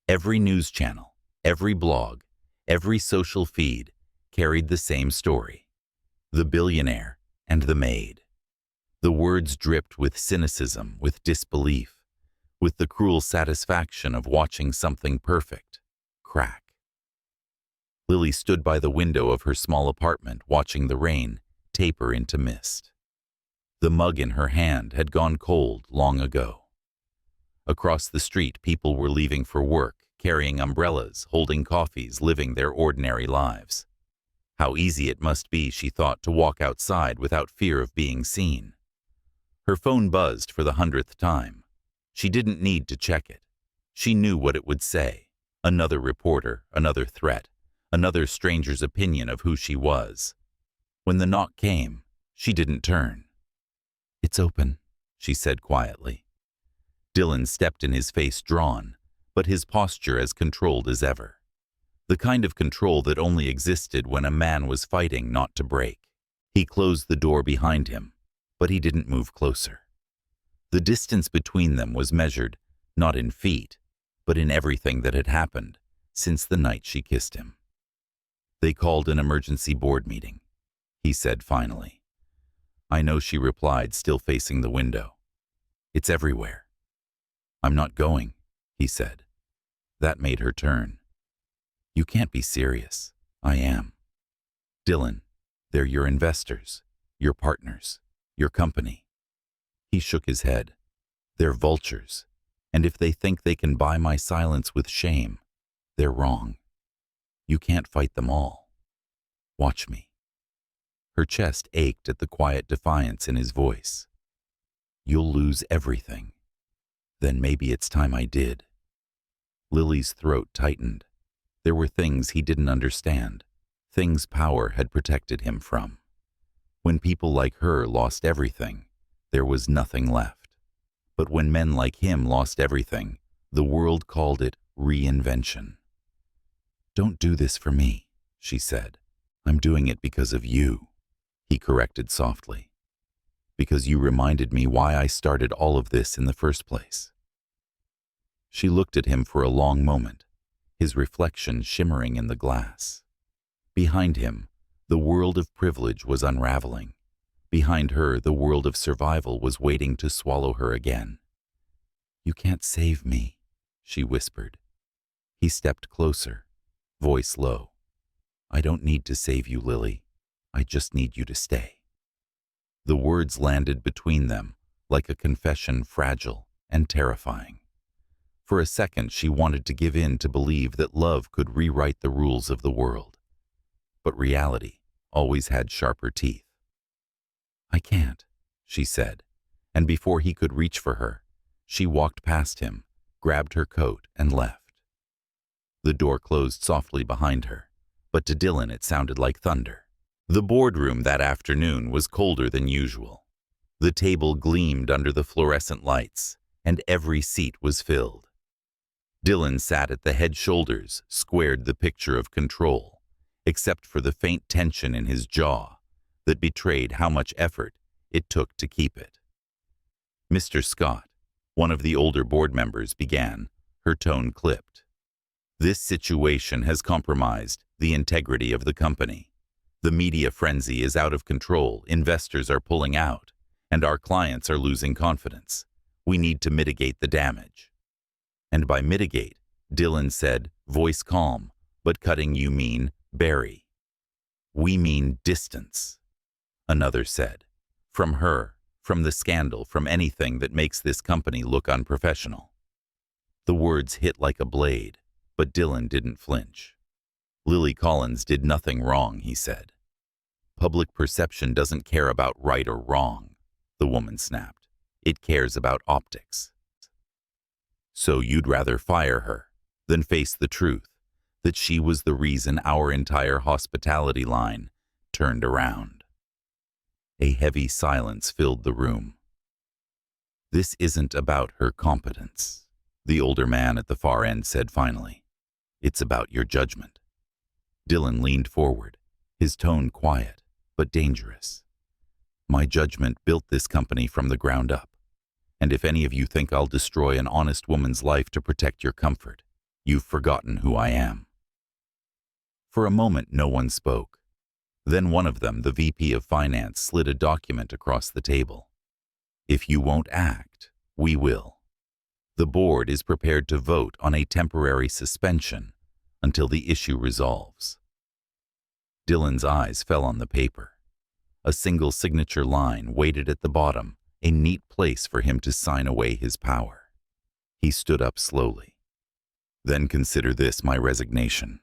Every news channel, every blog, every social feed carried the same story: the billionaire and the maid. The words dripped with cynicism, with disbelief, with the cruel satisfaction of watching something perfect crack. Lily stood by the window of her small apartment, watching the rain taper into mist. The mug in her hand had gone cold long ago. Across the street, people were leaving for work, carrying umbrellas, holding coffees, living their ordinary lives. How easy it must be, she thought, to walk outside without fear of being seen. Her phone buzzed for the 100th time. She didn't need to check it. She knew what it would say. Another reporter, another threat, another stranger's opinion of who she was. When the knock came, she didn't turn. It's open, she said quietly. Dylan stepped in, his face drawn, but his posture as controlled as ever. The kind of control that only existed when a man was fighting not to break. He closed the door behind him, but he didn't move closer. The distance between them was measured not in feet, but in everything that had happened since the night she kissed him. They called an emergency board meeting, he said finally. I know, she replied, still facing the window. It's everywhere. I'm not going, he said. That made her turn. You can't be serious. I am. Dylan, they're your investors, your partners, your company. He shook his head. They're vultures, and if they think they can buy my silence with shame, they're wrong. You can't fight them all. Watch me. Her chest ached at the quiet defiance in his voice. You'll lose everything. Then maybe it's time I did. Lily's throat tightened. There were things he didn't understand, things power had protected him from. When people like her lost everything, there was nothing left. But when men like him lost everything, the world called it reinvention. Don't do this for me, she said. I'm doing it because of you, he corrected softly. Because you reminded me why I started all of this in the first place. She looked at him for a long moment, his reflection shimmering in the glass. Behind him, the world of privilege was unraveling. Behind her, the world of survival was waiting to swallow her again. You can't save me, she whispered. He stepped closer, voice low. I don't need to save you, Lily. I just need you to stay. The words landed between them like a confession, fragile and terrifying. For a second, she wanted to give in to believe that love could rewrite the rules of the world. But reality always had sharper teeth. I can't, she said, and before he could reach for her, she walked past him, grabbed her coat, and left. The door closed softly behind her, but to Dylan it sounded like thunder. The boardroom that afternoon was colder than usual. The table gleamed under the fluorescent lights, and every seat was filled. Dylan sat at the head shoulders, squared the picture of control, except for the faint tension in his jaw that betrayed how much effort it took to keep it. Mr. Scott, one of the older board members, began, her tone clipped. This situation has compromised the integrity of the company. The media frenzy is out of control, investors are pulling out, and our clients are losing confidence. We need to mitigate the damage. And by mitigate, Dylan said, voice calm, but cutting, you mean bury. We mean distance. Another said, from her, from the scandal, from anything that makes this company look unprofessional. The words hit like a blade, but Dylan didn't flinch. Lily Collins did nothing wrong, he said. Public perception doesn't care about right or wrong, the woman snapped. It cares about optics. So you'd rather fire her than face the truth that she was the reason our entire hospitality line turned around. A heavy silence filled the room. This isn't about her competence, the older man at the far end said finally. It's about your judgment. Dylan leaned forward, his tone quiet but dangerous. My judgment built this company from the ground up. And if any of you think I'll destroy an honest woman's life to protect your comfort, you've forgotten who I am. For a moment, no one spoke. Then one of them, the VP of Finance, slid a document across the table. If you won't act, we will. The board is prepared to vote on a temporary suspension until the issue resolves. Dylan's eyes fell on the paper. A single signature line waited at the bottom, a neat place for him to sign away his power. He stood up slowly. Then consider this my resignation.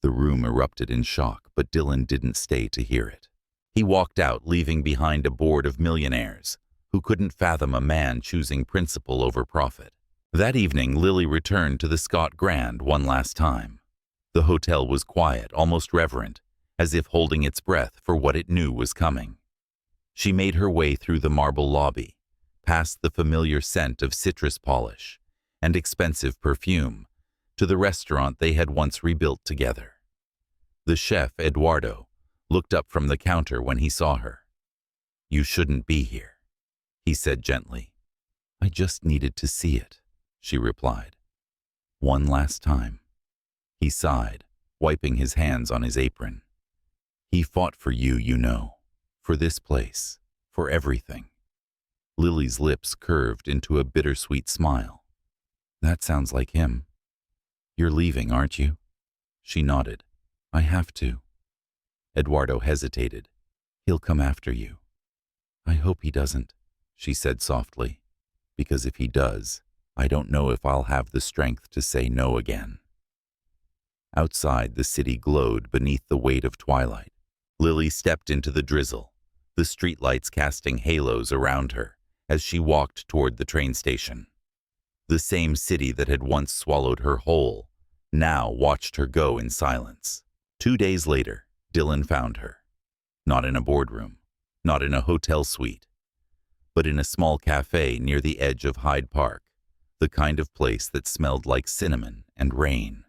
The room erupted in shock, but Dylan didn't stay to hear it. He walked out, leaving behind a board of millionaires who couldn't fathom a man choosing principle over profit. That evening, Lily returned to the Scott Grand one last time. The hotel was quiet, almost reverent, as if holding its breath for what it knew was coming. She made her way through the marble lobby, past the familiar scent of citrus polish and expensive perfume, to the restaurant they had once rebuilt together. The chef, Eduardo, looked up from the counter when he saw her. You shouldn't be here, he said gently. I just needed to see it, she replied. One last time. He sighed, wiping his hands on his apron. He fought for you, you know, for this place, for everything. Lily's lips curved into a bittersweet smile. That sounds like him. You're leaving, aren't you? She nodded. I have to. Eduardo hesitated. He'll come after you. I hope he doesn't, she said softly, because if he does, I don't know if I'll have the strength to say no again. Outside, the city glowed beneath the weight of twilight. Lily stepped into the drizzle, the streetlights casting halos around her as she walked toward the train station. The same city that had once swallowed her whole now watched her go in silence. 2 days later, Dylan found her. Not in a boardroom, not in a hotel suite, but in a small cafe near the edge of Hyde Park, the kind of place that smelled like cinnamon and rain.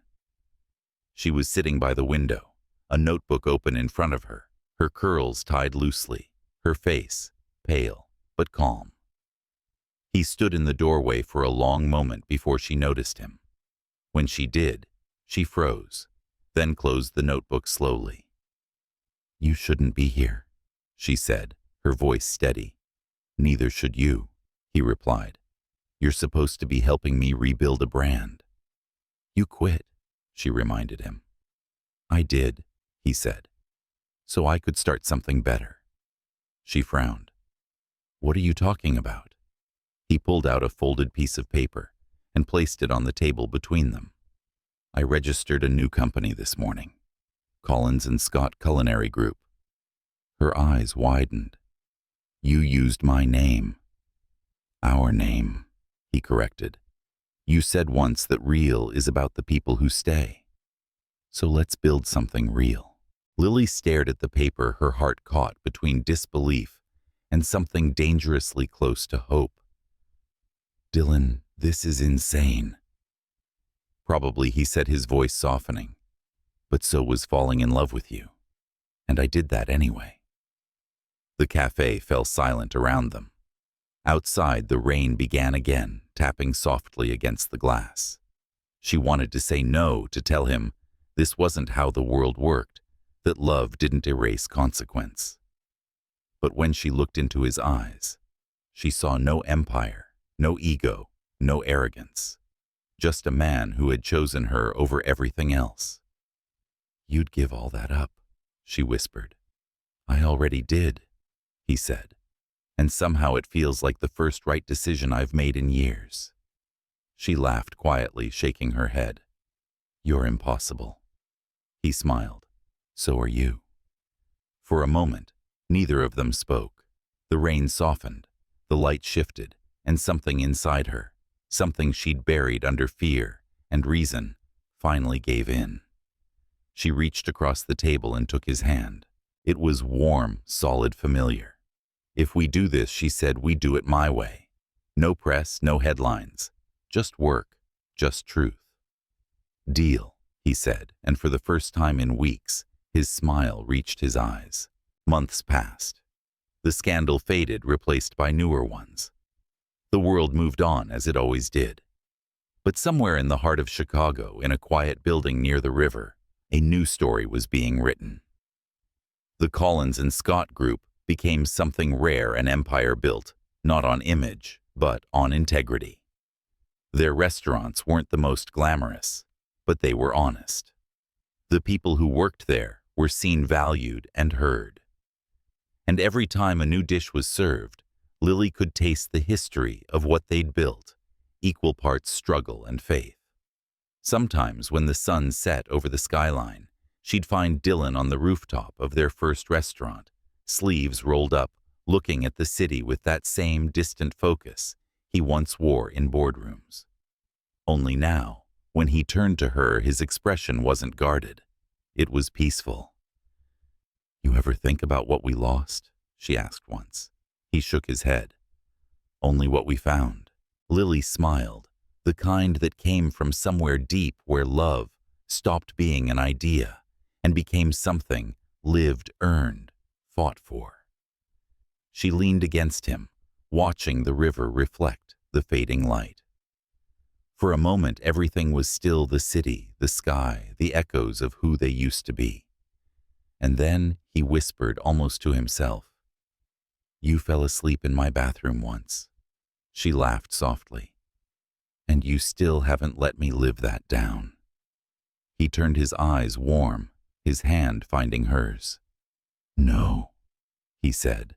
She was sitting by the window, a notebook open in front of her, her curls tied loosely, her face pale but calm. He stood in the doorway for a long moment before she noticed him. When she did, she froze, then closed the notebook slowly. You shouldn't be here, she said, her voice steady. Neither should you, he replied. You're supposed to be helping me rebuild a brand. You quit, she reminded him. I did, he said, so I could start something better. She frowned. What are you talking about? He pulled out a folded piece of paper and placed it on the table between them. I registered a new company this morning, Collins and Scott Culinary Group. Her eyes widened. You used my name. Our name, he corrected. You said once that real is about the people who stay. So let's build something real. Lily stared at the paper, her heart caught between disbelief and something dangerously close to hope. Dylan, this is insane. Probably, he said, his voice softening. But so was falling in love with you. And I did that anyway. The cafe fell silent around them. Outside, the rain began again, tapping softly against the glass. She wanted to say no, to tell him this wasn't how the world worked, that love didn't erase consequence. But when she looked into his eyes, she saw no empire, no ego, no arrogance. Just a man who had chosen her over everything else. You'd give all that up, she whispered. I already did, he said, and somehow it feels like the first right decision I've made in years. She laughed quietly, shaking her head. You're impossible. He smiled. So are you. For a moment, neither of them spoke. The rain softened, the light shifted, and something inside her, something she'd buried under fear and reason, finally gave in. She reached across the table and took his hand. It was warm, solid, familiar. If we do this, she said, we do it my way. No press, no headlines. Just work, just truth. Deal, he said, and for the first time in weeks, his smile reached his eyes. Months passed. The scandal faded, replaced by newer ones. The world moved on as it always did. But somewhere in the heart of Chicago, in a quiet building near the river, a new story was being written. The Collins and Scott Group became something rare, an empire built, not on image, but on integrity. Their restaurants weren't the most glamorous, but they were honest. The people who worked there were seen, valued, and heard. And every time a new dish was served, Lily could taste the history of what they'd built, equal parts struggle and faith. Sometimes when the sun set over the skyline, she'd find Dylan on the rooftop of their first restaurant, sleeves rolled up, looking at the city with that same distant focus he once wore in boardrooms. Only now, when he turned to her, his expression wasn't guarded. It was peaceful. You ever think about what we lost? She asked once. He shook his head. Only what we found. Lily smiled, the kind that came from somewhere deep where love stopped being an idea and became something lived, earned, fought for. She leaned against him, watching the river reflect the fading light. For a moment, everything was still: the city, the sky, the echoes of who they used to be. And then he whispered, almost to himself, "You fell asleep in my bathroom once." She laughed softly. "And you still haven't let me live that down." He turned, his eyes warm, his hand finding hers. "No," he said,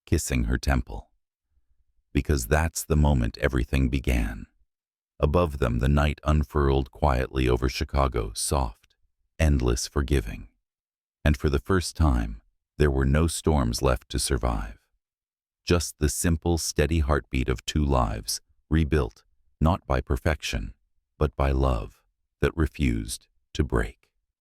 kissing her temple. Because that's the moment everything began. Above them, the night unfurled quietly over Chicago, soft, endless, forgiving. And for the first time, there were no storms left to survive. Just the simple, steady heartbeat of two lives, rebuilt, not by perfection, but by love that refused to break.